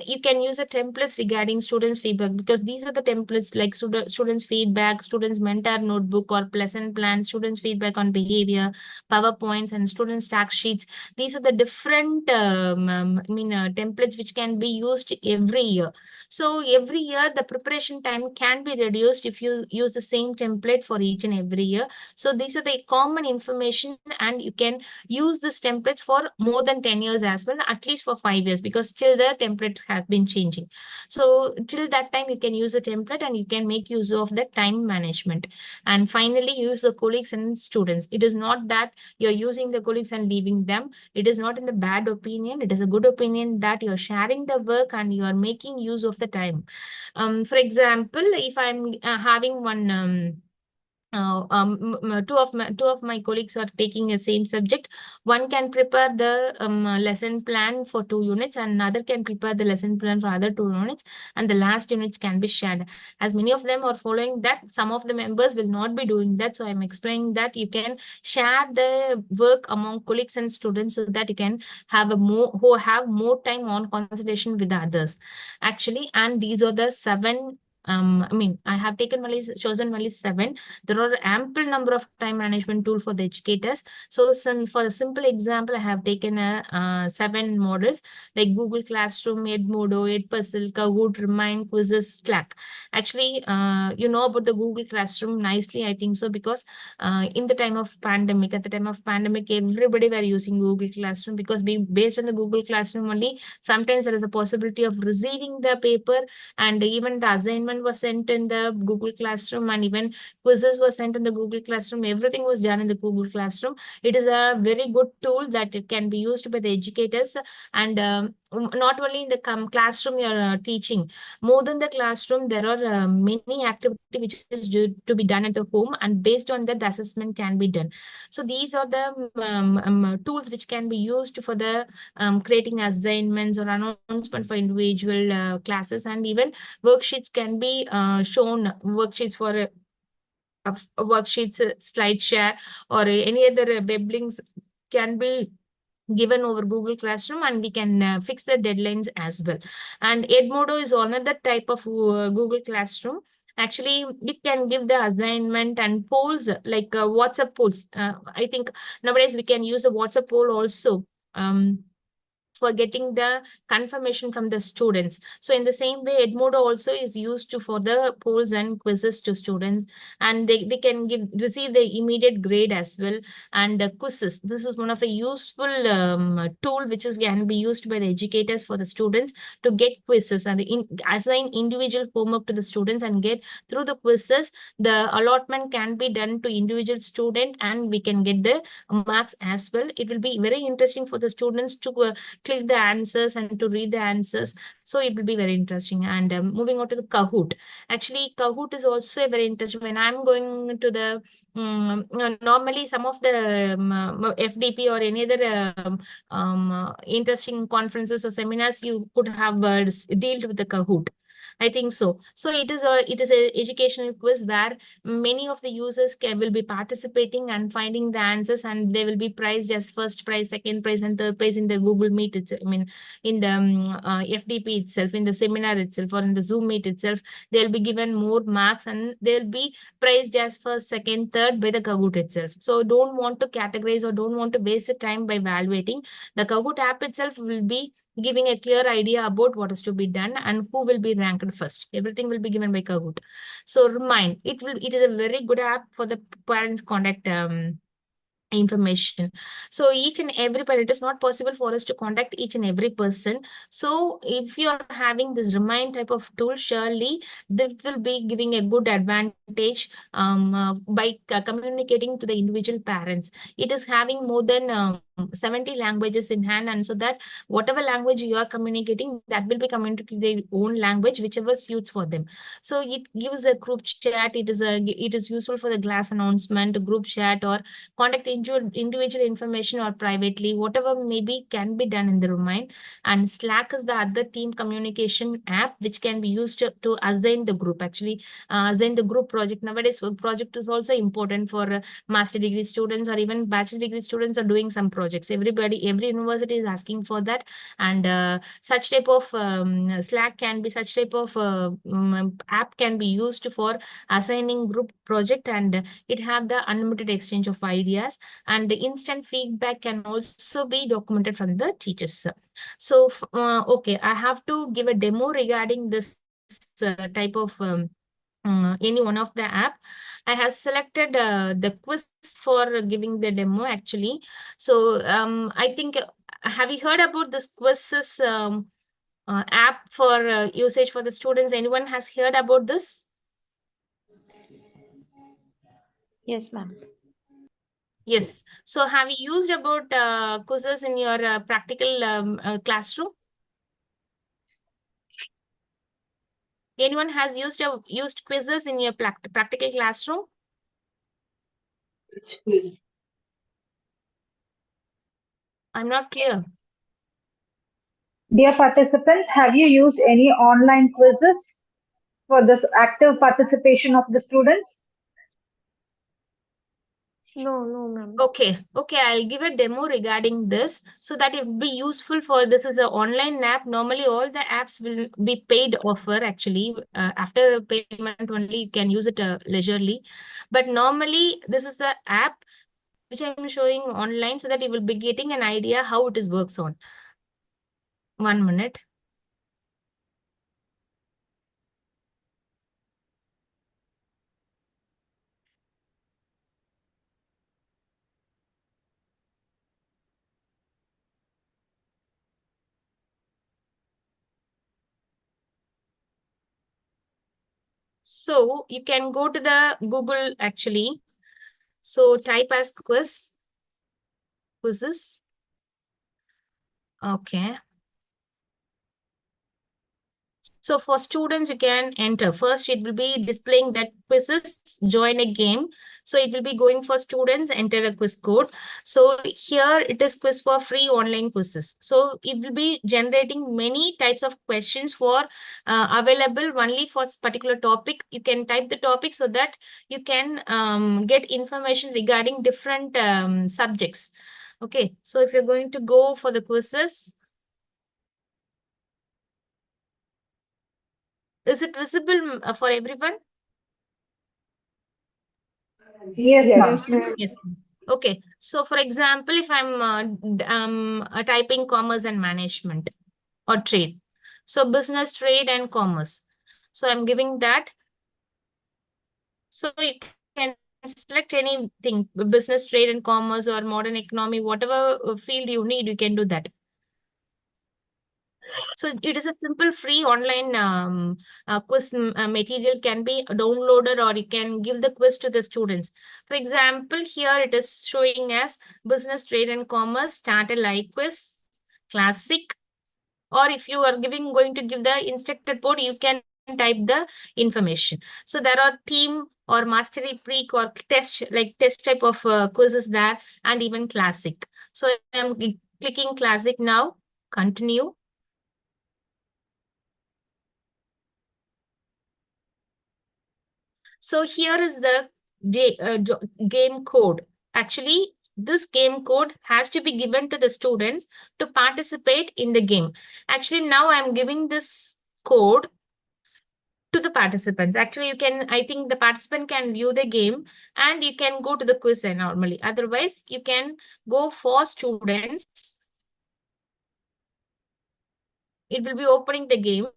you can use a templates regarding students feedback, because these are the templates like students feedback, students mentor notebook or lesson plan, students feedback on behavior, PowerPoints, and students tax sheets. These are the different templates which can be used every year. So every year the preparation time can be reduced if you use the same template for each and every year. So these are the common information, and you can use these templates for more than 10 years as well, at least for 5 years, because still the template have been changing. So till that time you can use the template and you can make use of the time management. And finally, use the colleagues and students. It is not that you're using the colleagues and leaving them. It is not in the bad opinion. It is a good opinion that you're sharing the work and you are making use of the time. For example, if I'm having one two of my colleagues are taking the same subject. One can prepare the lesson plan for 2 units, and another can prepare the lesson plan for other 2 units, and the last units can be shared. As many of them are following that, some of the members will not be doing that. So I'm explaining that you can share the work among colleagues and students so that you can have more time on consultation with the others actually. And these are the 7 I have chosen only 7. There are ample number of time management tool for the educators. So for a simple example, I have taken 7 models like Google Classroom, Edmodo, Edpuzzle, Kahoot, Remind, Quizzes, Slack. Actually, you know about the Google Classroom nicely, I think so, because in the time of pandemic, everybody were using Google Classroom, because based on the Google Classroom only, sometimes there is a possibility of receiving the paper, and even the assignment was sent in the Google Classroom, and even quizzes were sent in the Google Classroom. Everything was done in the Google Classroom. It is a very good tool that it can be used by the educators. And not only in the classroom you're teaching, more than the classroom, there are many activities which is due to be done at the home, and based on that, the assessment can be done. So these are the tools which can be used for the creating assignments or announcement for individual classes, and even worksheets can be shown, worksheets for worksheets, slide share, or any other web links can be given over Google Classroom, and we can fix the deadlines as well. And Edmodo is another type of Google Classroom. Actually, it can give the assignment and polls like WhatsApp polls. I think nowadays we can use a WhatsApp poll also. For getting the confirmation from the students. So in the same way, Edmodo also is used for the polls and quizzes to students, and they can receive the immediate grade as well. And quizzes, this is one of the useful tool which can be used by the educators for the students to get quizzes and assign individual homework to the students, and get through the quizzes, the allotment can be done to individual student, and we can get the marks as well. It will be very interesting for the students to click the answers and to read the answers. So it will be very interesting. And moving on to the Kahoot. Actually, Kahoot is also very interesting. When I'm going to the normally some of the FDP or any other interesting conferences or seminars, you could have dealt with the Kahoot. I think so. So it is a educational quiz where many of the users will be participating and finding the answers, and they will be prized as first prize, second prize, and third prize in the Google Meet. In the FDP itself, in the seminar itself, or in the Zoom Meet itself, they'll be given more marks, and they'll be prized as first, second, third by the Kahoot itself. So don't want to categorize or don't want to waste the time by evaluating. The Kahoot app itself will be giving a clear idea about what is to be done and who will be ranked first. Everything will be given by Kahoot. So Remind, it is a very good app for the parents' contact information. So each and every parent, it is not possible for us to contact each and every person. So if you are having this Remind type of tool, surely that will be giving a good advantage by communicating to the individual parents. It is having more than 70 languages in hand, and so that whatever language you are communicating, that will be communicating their own language, whichever suits for them. So it gives a group chat. It is useful for the class announcement, group chat, or contact individual information, or privately, whatever maybe can be done in the Remind. And Slack is the other team communication app which can be used to assign the group. Actually, assign the group project. Nowadays, work project is also important for master degree students, or even bachelor degree students are doing some project. projects. Every university is asking for that, and such type of Slack can be such type of app can be used for assigning group project, and it have the unlimited exchange of ideas, and the instant feedback can also be documented from the teachers. So okay, I have to give a demo regarding this type of any one of the app. I have selected the quiz for giving the demo actually. So I think, have you heard about this quizzes app for usage for the students? Anyone has heard about this? Yes, ma'am. Yes. So have you used about quizzes in your practical classroom? Anyone has used quizzes in your practical classroom? I'm not clear. Dear participants, have you used any online quizzes for this active participation of the students? No, ma'am. Okay, I'll give a demo regarding this so that it will be useful for this is an online app. Normally, all the apps will be paid offer actually. After payment only, you can use it leisurely. But normally, this is the app which I'm showing online so that you will be getting an idea how it is works on. 1 minute. So you can go to the Google actually. So type as quizzes. Okay. So for students, you can enter. First, it will be displaying that quizzes, join a game. So it will be going for students, enter a quiz code. So here it is quiz for free online quizzes. So it will be generating many types of questions for available only for particular topic. You can type the topic so that you can get information regarding different subjects. Okay, so if you're going to go for the quizzes, is it visible for everyone? Yes, ma'am. Yes, ma'am. Yes. Okay. So, for example, if I'm typing commerce and management or trade, so business, trade, and commerce. So I'm giving that. So you can select anything, business, trade, and commerce, or modern economy, whatever field you need, you can do that. So it is a simple free online quiz material can be downloaded, or you can give the quiz to the students. For example, here it is showing as business, trade and commerce, start a live quiz, classic. Or if you are going to give the instructed board, you can type the information. So there are theme or mastery pre or test, like test type of quizzes there, and even classic. So I'm clicking classic now, continue. So here is the game code. Actually, this game code has to be given to the students to participate in the game. Actually, now I'm giving this code to the participants. Actually, I think the participant can view the game and you can go to the quiz normally. Otherwise, you can go for students. It will be opening the game.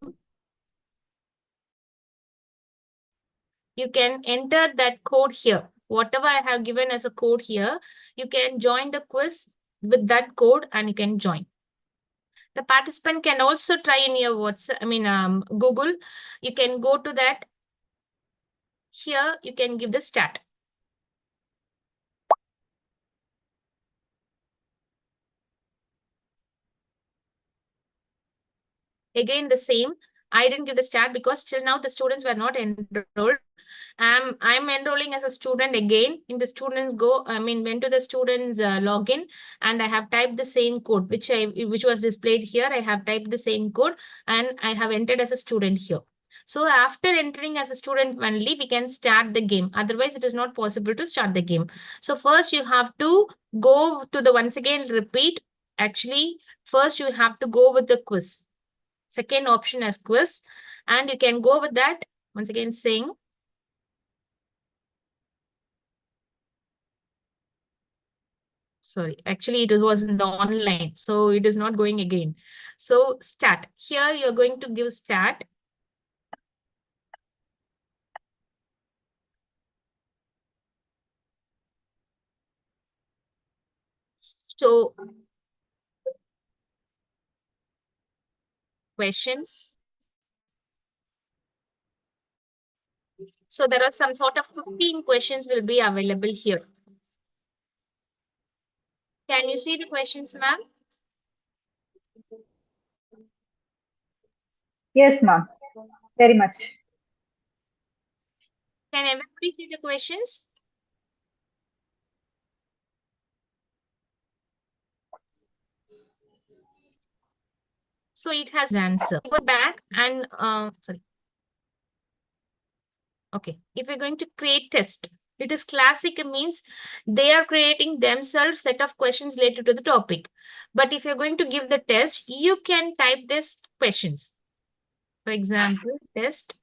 You can enter that code here. Whatever I have given as a code here, you can join the quiz with that code and you can join. The participant can also try in your Google. You can go to that. Here, you can give the start. Again, the same. I didn't give the start because till now the students were not enrolled. I'm enrolling as a student again. In the students went to the students login, and I have typed the same code which was displayed here. I have typed the same code and I have entered as a student here. So after entering as a student only, we can start the game. Otherwise, it is not possible to start the game. So first you have to go to the, once again, repeat. Actually, first you have to go with the quiz. Second option as quiz. And you can go with that. Once again, saying. Sorry, actually it was in the online. So it is not going again. So start. Here you're going to give start. So questions. So there are some sort of 15 questions will be available here. Can you see the questions, ma'am? Yes, ma'am. Very much. Can everybody see the questions? So it has answer. Go back and sorry. Okay, if we're going to create test, it is classic, means they are creating themselves set of questions related to the topic. But if you're going to give the test, you can type this questions. For example, test.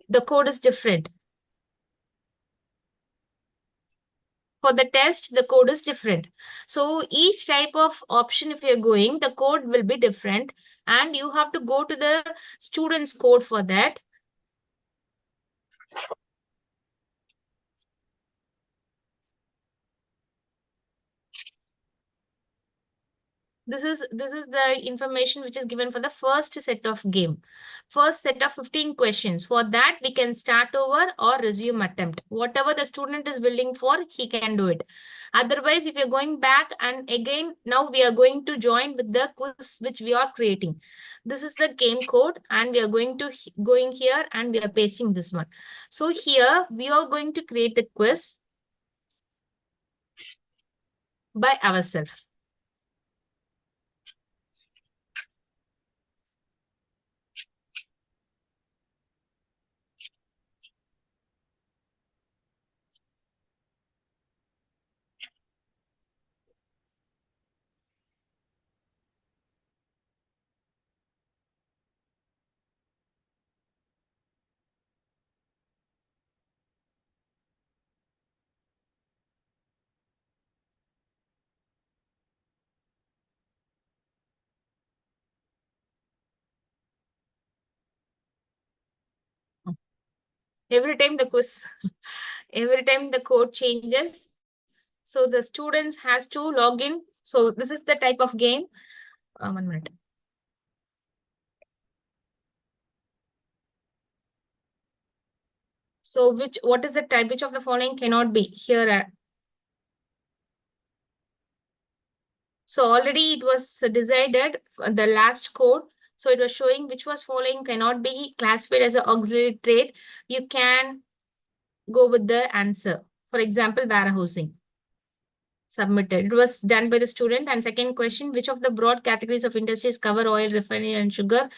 The code is different. For the test, the code is different. So each type of option, if you're going, the code will be different. And you have to go to the student's code for that. This is the information which is given for the first set of game. First set of 15 questions. For that, we can start over or resume attempt. Whatever the student is willing for, he can do it. Otherwise, if you're going back and again, now we are going to join with the quiz which we are creating. This is the game code and we are going to going here and we are pasting this one. So here we are going to create the quiz by ourselves. Every time the quiz, every time the code changes. So the students has to log in. So this is the type of game. 1 minute. So what is the type? Which of the following cannot be here? So already it was decided the last code. So it was showing which was following cannot be classified as an auxiliary trait. You can go with the answer. For example, warehousing. Submitted. It was done by the student. And second question, which of the broad categories of industries cover oil, refinery, and sugar?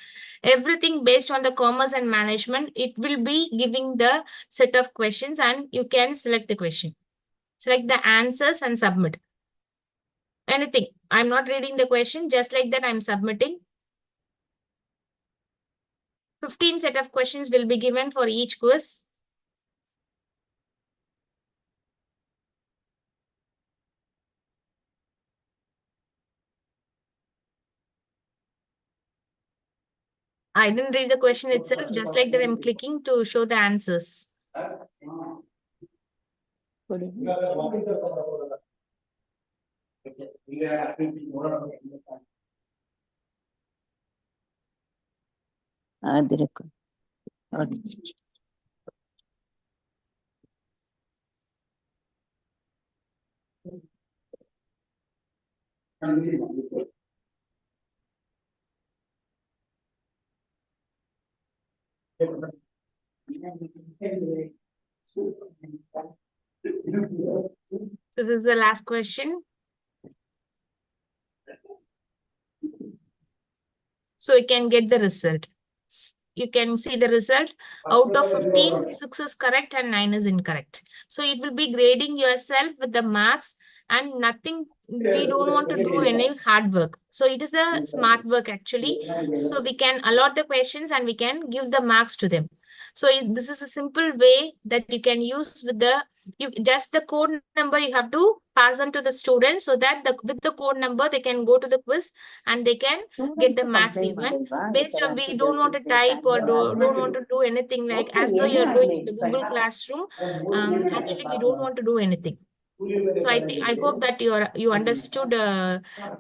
Everything based on the commerce and management. It will be giving the set of questions and you can select the question. Select the answers and submit. Anything. I'm not reading the question. Just like that, I'm submitting. 15 set of questions will be given for each quiz. I didn't read the question itself. Just like that, I'm clicking to show the answers. So this is the last question. So you can get the result. you can see the result. Out of 15, 6 is correct and 9 is incorrect. So it will be grading yourself with the marks and nothing. We don't want to do any hard work. So it is a smart work actually. So we can allot the questions and we can give the marks to them. So this is a simple way that you can use with the just the code number you have to pass on to the students, so that with the code number they can go to the quiz and they can get the marks even based on. We don't want to type or don't want to do anything like as though you're doing in the Google Classroom. Actually, we don't want to do anything. So I hope that you understood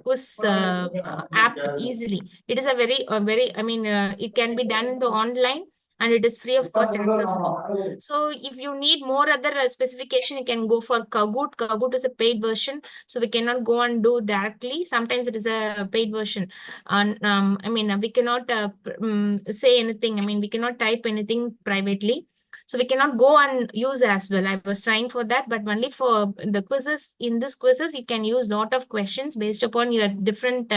quiz app easily. It is a very it can be done in the online and it is free of cost and it's a free. So if you need more other specification, you can go for Kahoot. Kahoot is a paid version, so we cannot go and do directly. Sometimes it is a paid version, and we cannot say anything. We cannot type anything privately. So we cannot go and use as well. I was trying for that, but only for the quizzes. In this quizzes, you can use lot of questions based upon your different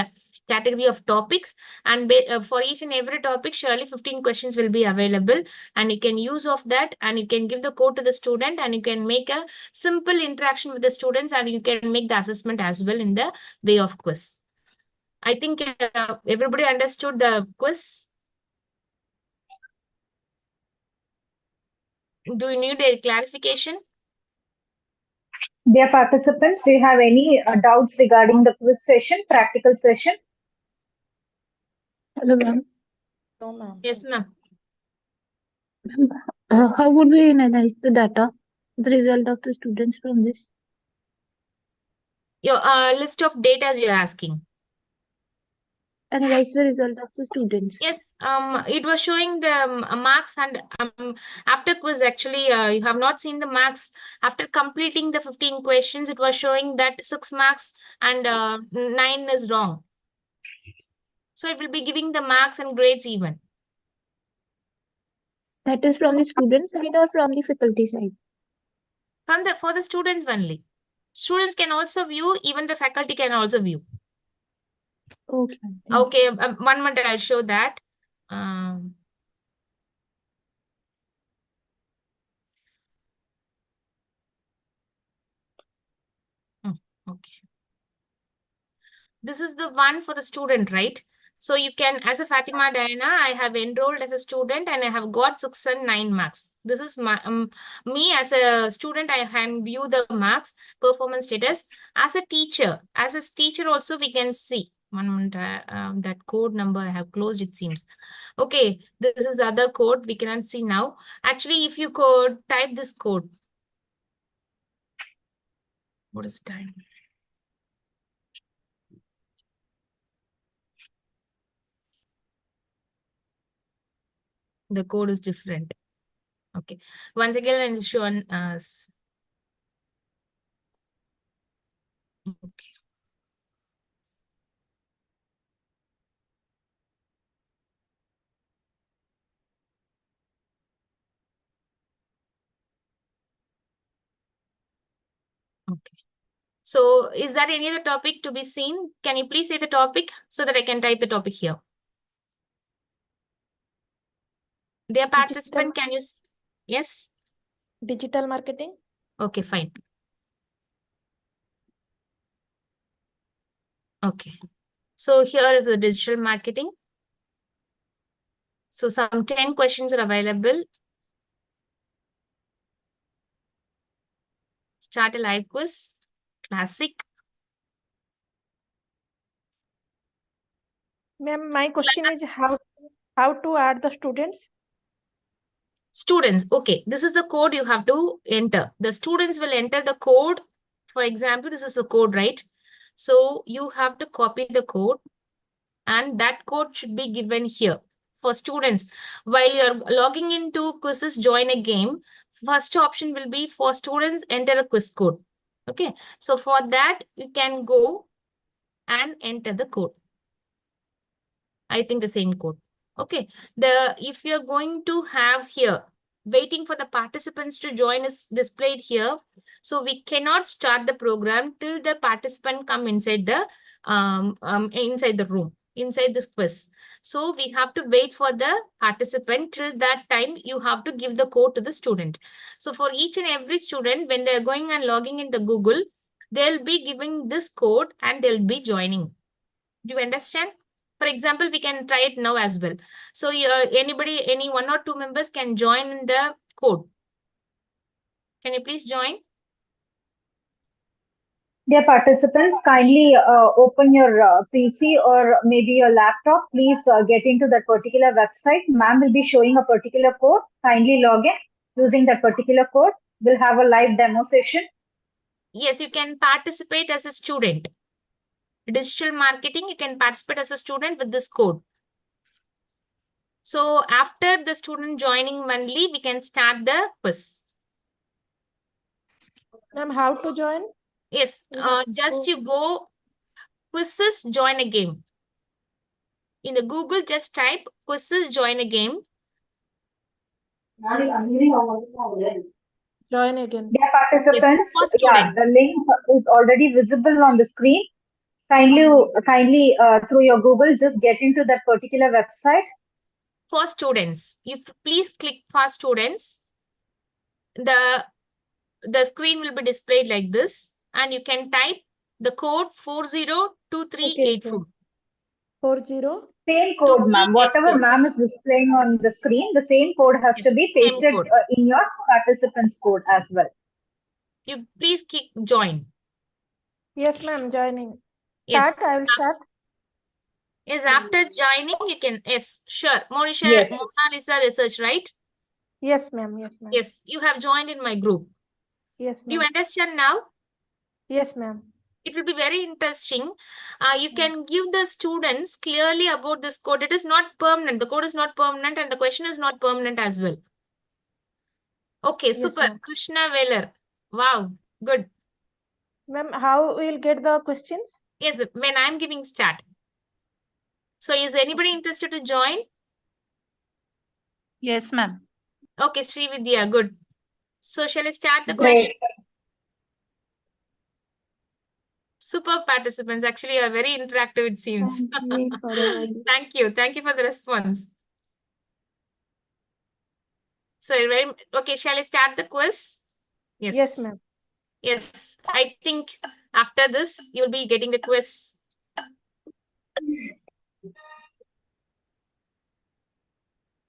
category of topics. And for each and every topic, surely 15 questions will be available. And you can use of that and you can give the code to the student and you can make a simple interaction with the students and you can make the assessment as well in the way of quiz. I think everybody understood the quiz. Do you need a clarification? Dear participants, do you have any doubts regarding the quiz session, practical session? Hello, ma'am. No, ma'am. Yes, ma'am. How would we analyze the data, the result of the students from this? Your list of data you're asking. Analyze the result of the students. Yes, it was showing the marks and after quiz actually you have not seen the marks. After completing the 15 questions, it was showing that 6 marks and 9 is wrong. So it will be giving the marks and grades even. That is from the student side or from the faculty side? For the students only. Students can also view, even the faculty can also view. Okay. Okay, 1 minute I'll show that. Okay. This is the one for the student, right? So you can, as a Fatima Diana, I have enrolled as a student and I have got 6 and 9 marks. This is my me as a student, I can view the marks, performance status. As a teacher also we can see. 1 minute, that code number I have closed, it seems. Okay, this is the other code we cannot see now. Actually, if you could type this code. What is time? The code is different. Okay. Once again, it's shown as. Okay. Okay. So is there any other topic to be seen? Can you please say the topic so that I can type the topic here? Dear participant, can you? Yes? Digital marketing. Okay, fine. Okay. So here is the digital marketing. So some 10 questions are available. Start a live quiz. Classic. Ma'am, my question is how to add the students? Students, okay, this is the code you have to enter. The students will enter the code. For example, this is the code, right? So you have to copy the code and that code should be given here. For students, while you're logging into quizzes, join a game, first option will be for students, enter a quiz code. Okay, so for that, you can go and enter the code. I think the same code. Okay, if you're going to have here, waiting for the participants to join is displayed here. So we cannot start the program till the participant come inside the room. inside this quiz. So we have to wait for the participant. Till that time, you have to give the code to the student. So for each and every student, when they're going and logging in the Google, they'll be giving this code and they'll be joining. Do you understand? For example, we can try it now as well. So anybody, any 1 or 2 members can join in the code. Can you please join? Dear participants, kindly open your PC or maybe your laptop. Please get into that particular website. Ma'am will be showing a particular code. Kindly log in using that particular code. We'll have a live demo session. Yes, you can participate as a student. Digital marketing, you can participate as a student with this code. So after the student joining monthly, we can start the quiz. Ma'am, how to join? Yes, just you go quizzes, join a game. In the Google, just type quizzes, join a game. Join again. Dear participants, for yeah, students. the link is already visible on the screen. Kindly through your Google, just get into that particular website. For students, you please click for students. The screen will be displayed like this, and you can type the code 402384. 40. Same code, ma'am. Whatever ma'am is displaying on the screen, the same code has to be Same pasted code. in your participants code as well. You please click join. Yes, ma'am, joining. Yes. Start, I will start. Yes, after joining, you can, yes, sure. Monisha, Yes. Mona Lisa Research, right? Yes, ma'am. Yes, ma'am. Yes, you have joined in my group. Yes, Do you ma'am. understand now? Yes, ma'am. It will be very interesting. You can give the students clearly about this code. It is not permanent. The code is not permanent and the question is not permanent as well. Okay, Yes, super. ma'am. Krishna Velar. Wow, good. Ma'am, how we'll get the questions? Yes, when I'm giving start. So is anybody interested to join? Yes, ma'am. Okay, Srividya, good. So shall I start the Great. question? Super participants. Actually, you are very interactive, it seems. Thank you. Thank you for the response. So, okay, shall I start the quiz? Yes. Yes, ma'am. Yes, I think after this, you'll be getting the quiz.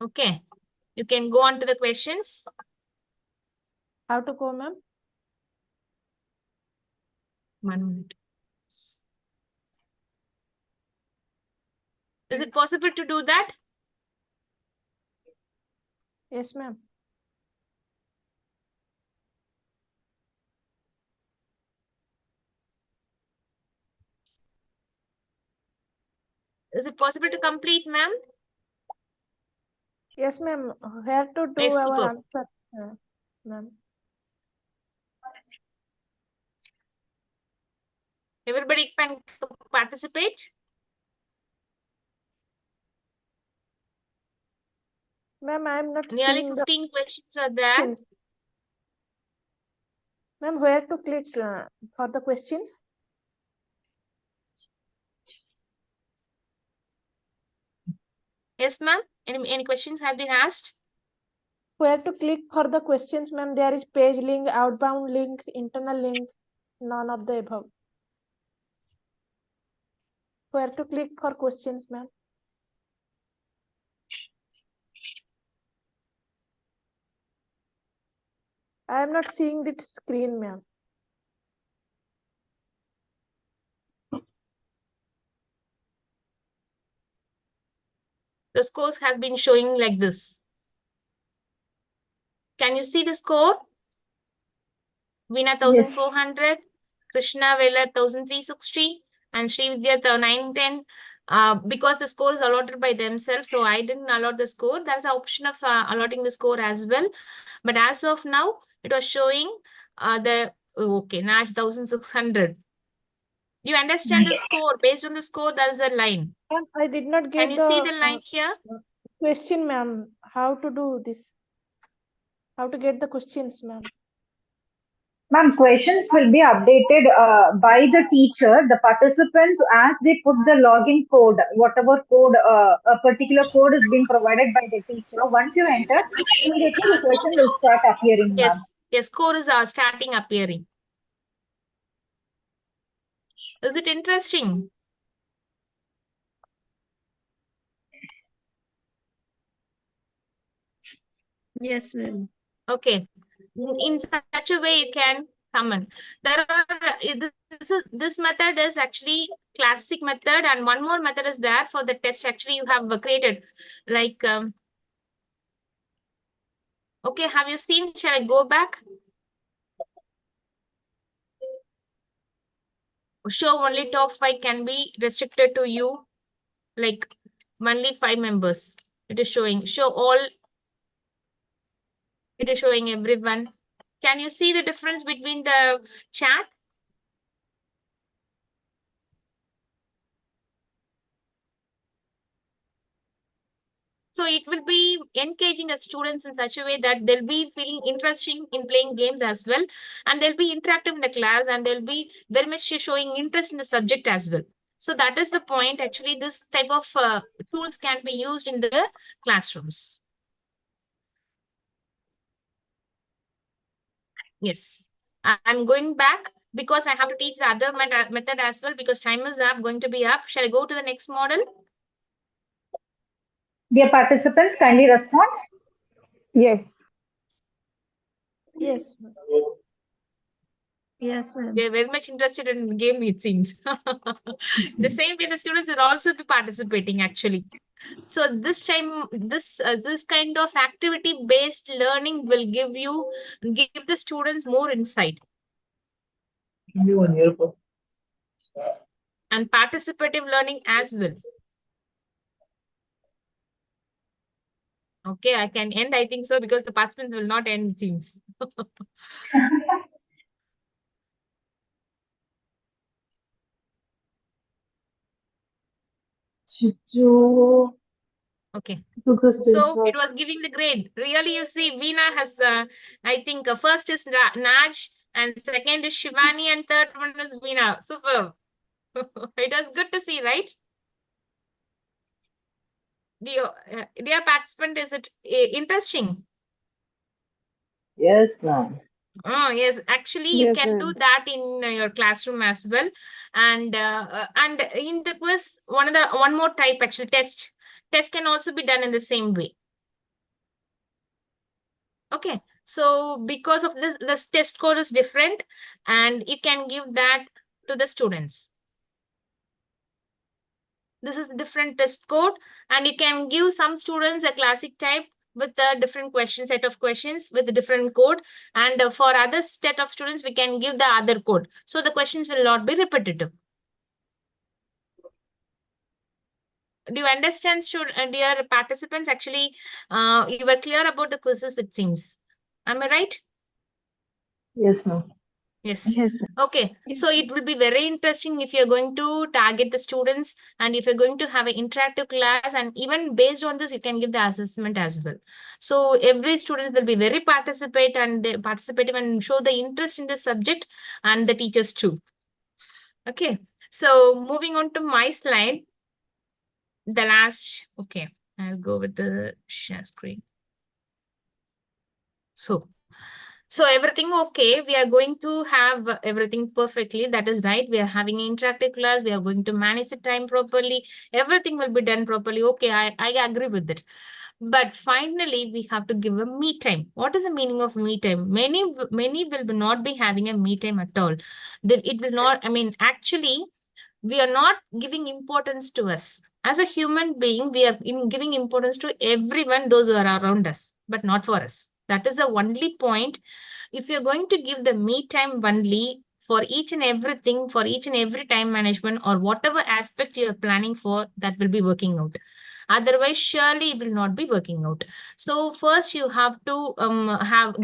Okay, you can go on to the questions. How to go, ma'am? 1 minute. Is it possible to do that? Yes, ma'am. Is it possible to complete, ma'am? Yes, ma'am. Where to do Yes, our superb. answer, ma'am? Everybody can participate. Ma'am, I am not Nearly seeing 15 questions are there. questions. Ma'am, where to click for the questions? Yes, ma'am. Any questions have been asked? Where to click for the questions, ma'am? There is page link, outbound link, internal link, none of the above. Where to click for questions, ma'am? I am not seeing the screen, ma'am. The scores has been showing like this. Can you see the score? Veena 1400, Krishna Velar 1360, and Srividya 910. Because the score is allotted by themselves, so I didn't allot the score. There's an option of allotting the score as well. But as of now, it was showing okay, Nash 1600. You understand the score? Based on the score, there's a line. Ma'am, I did not get Can you see the line here? question, ma'am. How to do this? How to get the questions, ma'am? Ma'am, questions will be updated by the teacher. The participants, as they put the login code, whatever code, a particular code is being provided by the teacher. Once you enter, immediately the question will start appearing, ma'am. Yes, yes, scores are starting appearing. Is it interesting? Yes, ma'am. Okay. In such a way, you can comment. There are this method is actually classic method, and one more method is there for the test. Actually, you have created like okay. Have you seen? Shall I go back? Show only top 5 can be restricted to you, like only 5 members. It is showing. Show all. It is showing everyone. Can you see the difference between the chat? So it will be engaging the students in such a way that they'll be feeling interesting in playing games as well. And they'll be interactive in the class, and they'll be very much showing interest in the subject as well. So that is the point. Actually, this type of tools can be used in the classrooms. Yes, I'm going back because I have to teach the other method as well, because time is up, going to be up. Shall I go to the next model? Dear participants, kindly respond. Yes. Yes, ma'am. Yes, ma'am. They're very much interested in game, it seems. The same way the students will also be participating actually. So this time, this kind of activity-based learning will give the students more insight. And participative learning as well. Okay, I can end, I think so, because the participants will not end, it seems. Okay. So it was giving the grade. Really, you see, Veena has, I think, first is Naj, and second is Shivani, and third one is Veena. Superb. It was good to see, right? Dear participant, is it interesting? Yes, ma'am. Oh, yes. Actually, you Yes, can do ma'am. that in your classroom as well. And in the quiz, one more type, actually, test. Test can also be done in the same way. Okay. So because of this test code is different, and you can give that to the students. This is a different test code, and you can give some students a classic type with a different set of questions with a different code. And for other set of students, we can give the other code. So the questions will not be repetitive. Do you understand, dear participants? Actually, you were clear about the quizzes, it seems. Am I right? Yes, ma'am. Yes. Yes, Okay. So it will be very interesting if you're going to target the students, and if you're going to have an interactive class, and even based on this, you can give the assessment as well. So every student will be very participative and show the interest in the subject, and the teachers too. Okay. So moving on to my slide. The last, okay, I'll go with the share screen. So everything okay. We are going to have everything perfectly. That is right. We are having an interactive class. We are going to manage the time properly. Everything will be done properly. Okay, I agree with it. But finally, we have to give a me time. What is the meaning of me time? Many will not be having a me time at all. It will not, I mean, actually, we are not giving importance to us. As a human being, we are giving importance to everyone, those who are around us, but not for us. That is the only point. If you're going to give the me time only for each and everything, for each and every time management or whatever aspect you're planning for, that will be working out. Otherwise, surely it will not be working out. So first you have to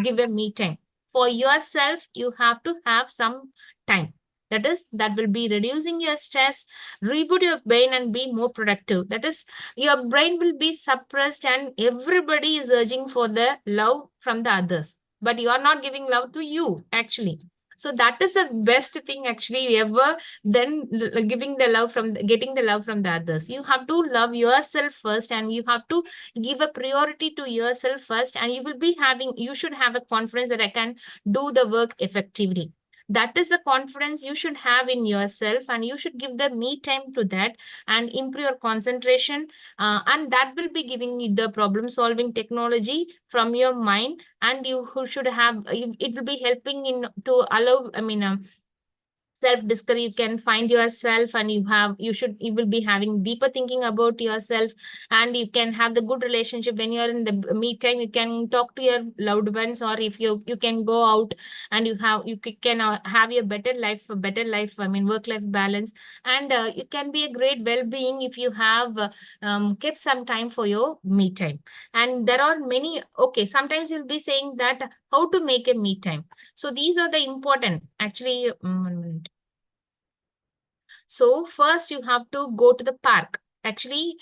give a me time. For yourself, you have to have some time. That will be reducing your stress, reboot your brain and be more productive. That is, your brain will be suppressed and everybody is urging for the love from the others. But you are not giving love to you, actually. So that is the best thing actually ever. Then giving the love from getting the love from the others. You have to love yourself first, and you have to give a priority to yourself first, and you should have a confidence that I can do the work effectively. That is the confidence you should have in yourself, and you should give the me time to that and improve your concentration. And that will be giving you the problem solving technology from your mind, and you should have it will be helping in to allow, self-discovery. You can find yourself, and you will be having deeper thinking about yourself, and you can have the good relationship. When you're in the me time, you can talk to your loved ones, or if you can go out, and you can have a better life, work life balance. And you can be a great well-being if you have kept some time for your me time. And there are many, okay, sometimes you'll be saying that how to make a me time. So these are the important, actually, 1 minute. So first you have to go to the park. Actually,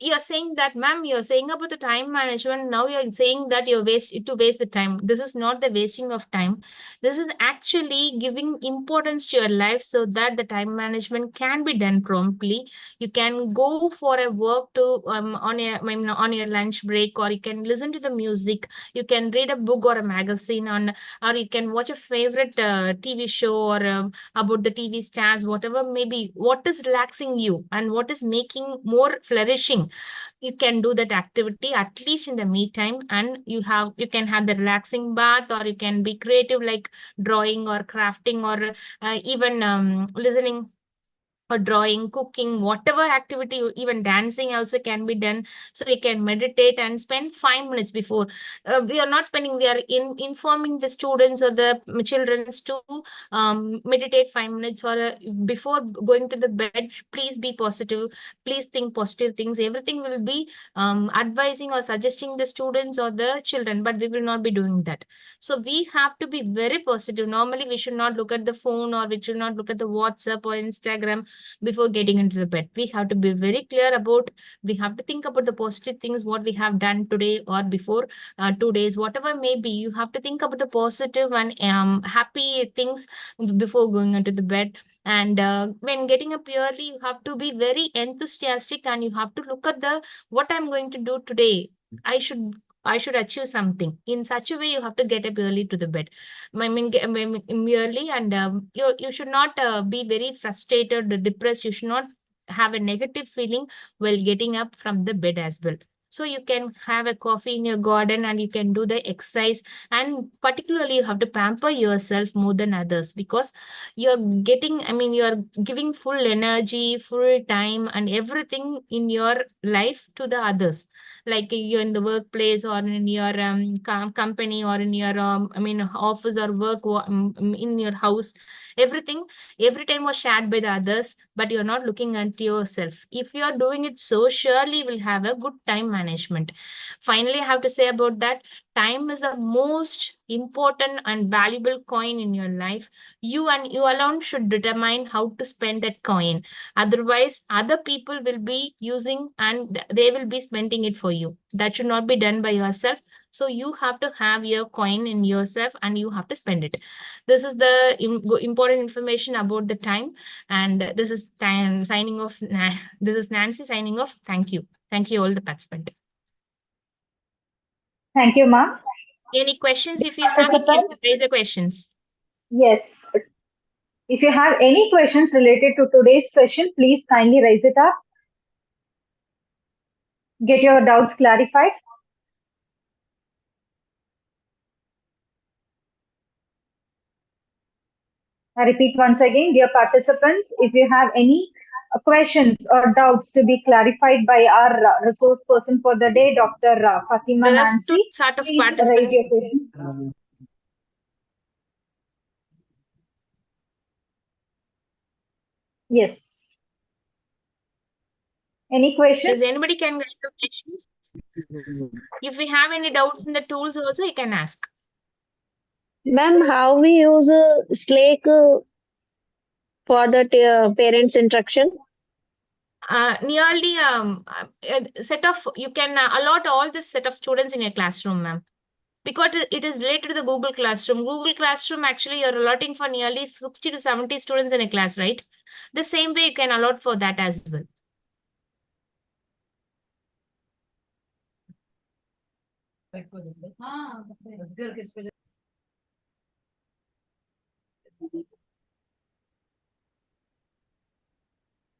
you're saying that, ma'am, you're saying about the time management. Now you're saying that you're waste the time. This is not the wasting of time. This is actually giving importance to your life so that the time management can be done promptly. You can go for a walk to on your lunch break, or you can listen to the music. You can read a book or a magazine or you can watch a favorite TV show, or about the TV stars, whatever maybe, what is relaxing you and what is making more flourishing. You can do that activity at least in the me time, and you can have the relaxing bath, or you can be creative like drawing or crafting, or even listening or drawing, cooking, whatever activity, even dancing also can be done. So you can meditate and spend 5 minutes before. We are not spending, we are informing the students or the children to meditate 5 minutes, or before going to the bed, please be positive, please think positive things. Everything will be advising or suggesting the students or the children, but we will not be doing that. So we have to be very positive. Normally, we should not look at the phone, or we should not look at the WhatsApp or Instagram before getting into the bed. We have to be very clear about, we have to think about the positive things, what we have done today or before 2 days, whatever may be. You have to think about the positive and happy things before going into the bed. And when getting up early, you have to be very enthusiastic, and you have to look at the what I'm going to do today. I should achieve something. In such a way, you have to get up early to the bed. Early, and you should not be very frustrated or depressed. You should not have a negative feeling while getting up from the bed as well. So you can have a coffee in your garden, and you can do the exercise. And particularly, you have to pamper yourself more than others, because you're you're giving full energy, full time, and everything in your life to the others. Like you're in the workplace, or in your company, or in your office or work, or in your house. Everything every time was shared by the others, but you're not looking at yourself. If you're doing it, so surely you will have a good time management. Finally, I have to say about that, time is the most important and valuable coin in your life. You and you alone should determine how to spend that coin. Otherwise, other people will be using, and they will be spending it for you. That should not be done by yourself. So you have to have your coin in yourself, and you have to spend it. This is the important information about the time. And this is time signing off. This is Nancy signing off. Thank you. Thank you all the participants. Thank you, ma'am. Any questions? If you have, you can Participants? raise the questions. Yes. If you have any questions related to today's session, please kindly raise it up. Get your doubts clarified. I repeat once again, dear participants, if you have any questions or doubts to be clarified by our resource person for the day, Dr. Fatima There are Nancy, two sort of please raise participants. your question. Yes. Any questions? Is anybody can raise the questions? If we have any doubts in the tools also, you can ask. Ma'am, how we use Slack for the parents' instruction? Nearly set of, you can allot all this set of students in your classroom, ma'am. because it is related to the Google Classroom. Google Classroom, actually, you're allotting for nearly 60 to 70 students in a class, right? The same way you can allot for that as well.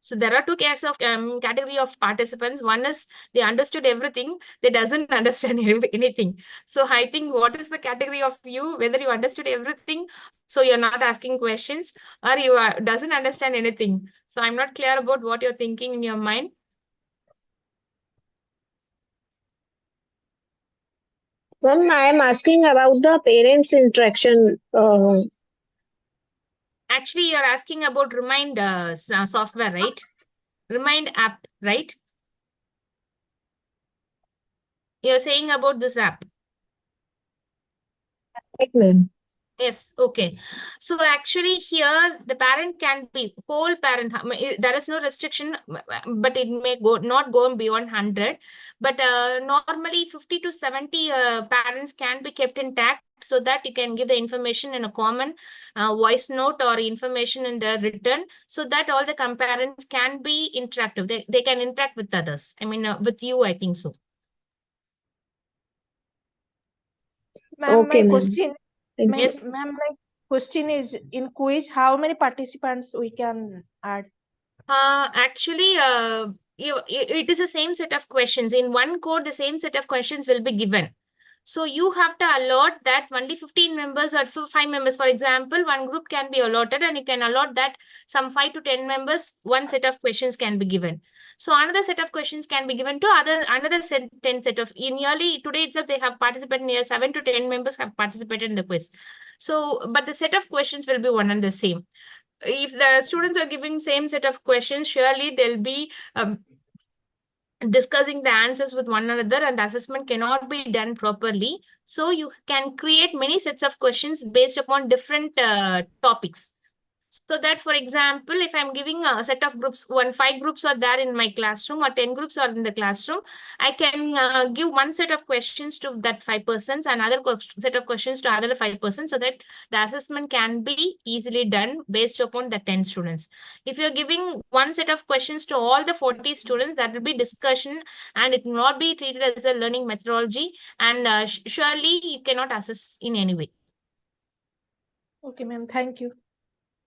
So there are two category of participants. One is they understood everything, they doesn't understand anything. So I think what is the category of you, whether you understood everything, so you're not asking questions, or you doesn't understand anything. So I'm not clear about what you're thinking in your mind. Ma'am, I am asking about the parents' interaction. Actually, you're asking about Remind software, right? Remind app, right? You're saying about this app. Right, ma'am. Yes, okay. So actually here the parent can be whole parent. There is no restriction, but it may not go beyond 100. But normally 50 to 70 parents can be kept intact, so that you can give the information in a common voice note or information in the written, so that all the parents can be interactive. They can interact with others. I mean, with you, I think so. Ma'am, Okay, my ma'am. question, Thank you. Yes. ma'am, my question is, in quiz, how many participants we can add? Actually, it is the same set of questions. In one code, the same set of questions will be given. So you have to allot that only 15 members or 5 members. For example, one group can be allotted, and you can allot that some 5 to 10 members, one set of questions can be given. So another set of questions can be given to another 10 set of, in nearly today itself, they have participated, near 7 to 10 members have participated in the quiz. So, but the set of questions will be one and the same. If the students are giving same set of questions, surely they'll be discussing the answers with one another, and the assessment cannot be done properly. So you can create many sets of questions based upon different topics. So that, for example, if I'm giving a set of groups, 5 groups are there in my classroom or 10 groups are in the classroom, I can give one set of questions to that 5 persons, another set of questions to other 5 persons, so that the assessment can be easily done based upon the 10 students. If you're giving one set of questions to all the 40 students, that will be discussion, and it will not be treated as a learning methodology, and surely you cannot assess in any way. Okay, ma'am, thank you.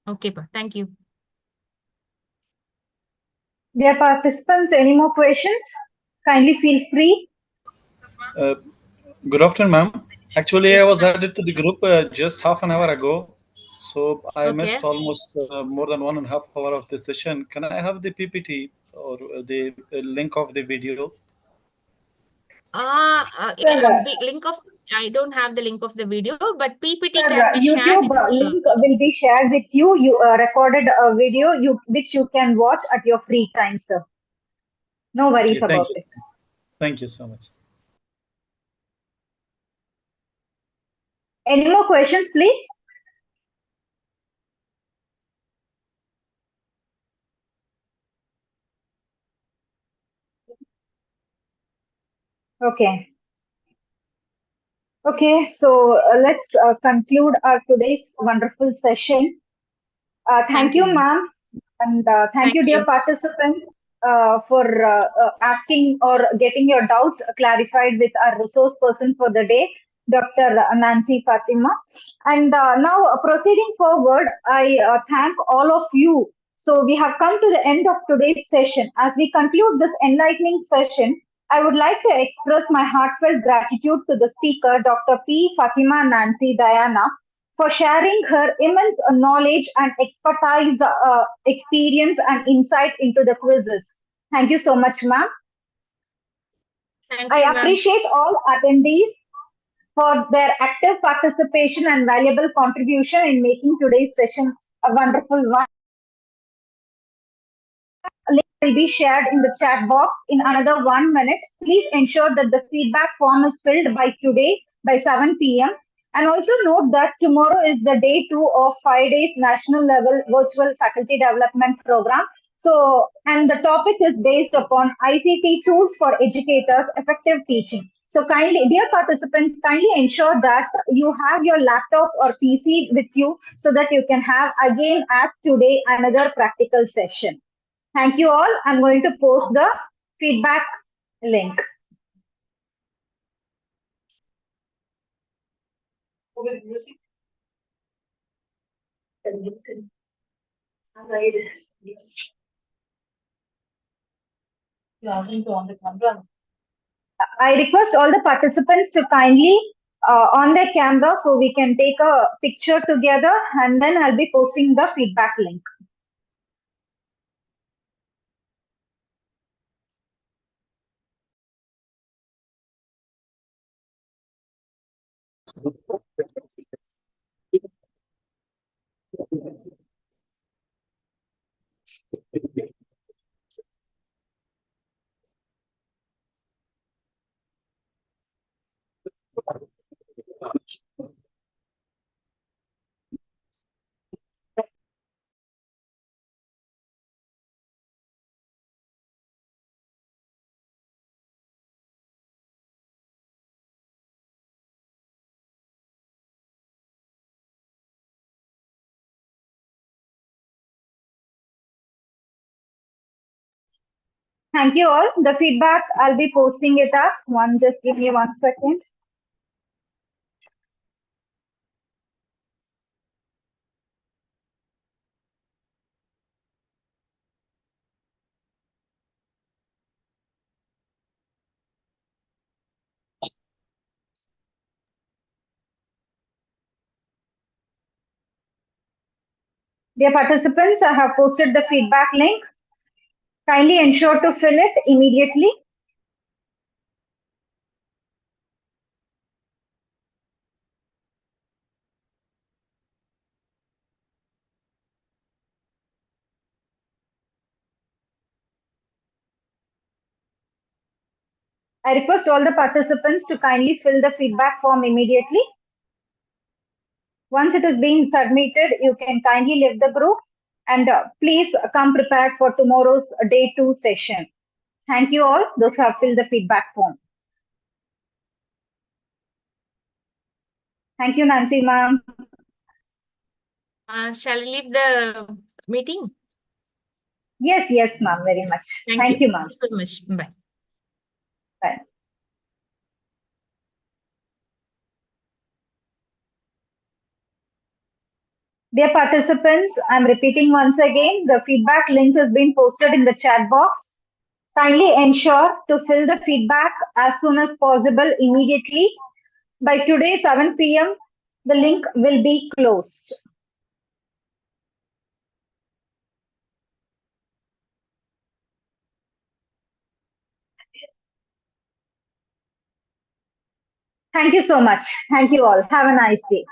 Okay, thank you. Dear participants, any more questions? Kindly feel free. Good afternoon, ma'am. Actually, Yes, I was ma'am. added to the group just half an hour ago, so I Okay. missed almost more than 1.5 hours of the session. Can I have the PPT or the link of the video? Link of, I don't have the link of the video, but PPT Sir, can be shared. YouTube link will be shared with you. You recorded a video which you can watch at your free time, sir. No worries Okay, about it. Thank you so much. Any more questions, please? Okay. Okay, so let's conclude our today's wonderful session. Thank you, ma'am. And thank you, dear participants, for asking or getting your doubts clarified with our resource person for the day, Dr. Nancy Fatima. And now, proceeding forward, I thank all of you. So we have come to the end of today's session. As we conclude this enlightening session, I would like to express my heartfelt gratitude to the speaker, Dr. P. Fatima Nancy Diana, for sharing her immense knowledge and expertise, experience, and insight into the quizzes. Thank you so much, ma'am. I appreciate all attendees for their active participation and valuable contribution in making today's session a wonderful one. Link will be shared in the chat box in another 1 minute. Please ensure that the feedback form is filled by today by 7 p.m. And also note that tomorrow is the day 2 of 5 days national level virtual faculty development program. So, and the topic is based upon ICT tools for educators, effective teaching. So kindly, dear participants, kindly ensure that you have your laptop or PC with you so that you can have again as today another practical session. Thank you all. I'm going to post the feedback link. I request all the participants to kindly on their camera so we can take a picture together, and then I'll be posting the feedback link. Thank you all. The feedback, I'll be posting it up. Just give me 1 second. Dear participants, I have posted the feedback link. Kindly ensure to fill it immediately. I request all the participants to kindly fill the feedback form immediately. Once it is being submitted, you can kindly leave the group, and please come prepared for tomorrow's day 2 session. Thank you all, those who have filled the feedback form. Thank you, Nancy ma'am. Shall we leave the meeting? Yes, ma'am, very much. Thank you, ma'am. Thank you so much. Bye. Bye. Dear participants, I'm repeating once again, the feedback link has been posted in the chat box. Kindly ensure to fill the feedback as soon as possible immediately. By today, 7 p.m., the link will be closed. Thank you so much. Thank you all. Have a nice day.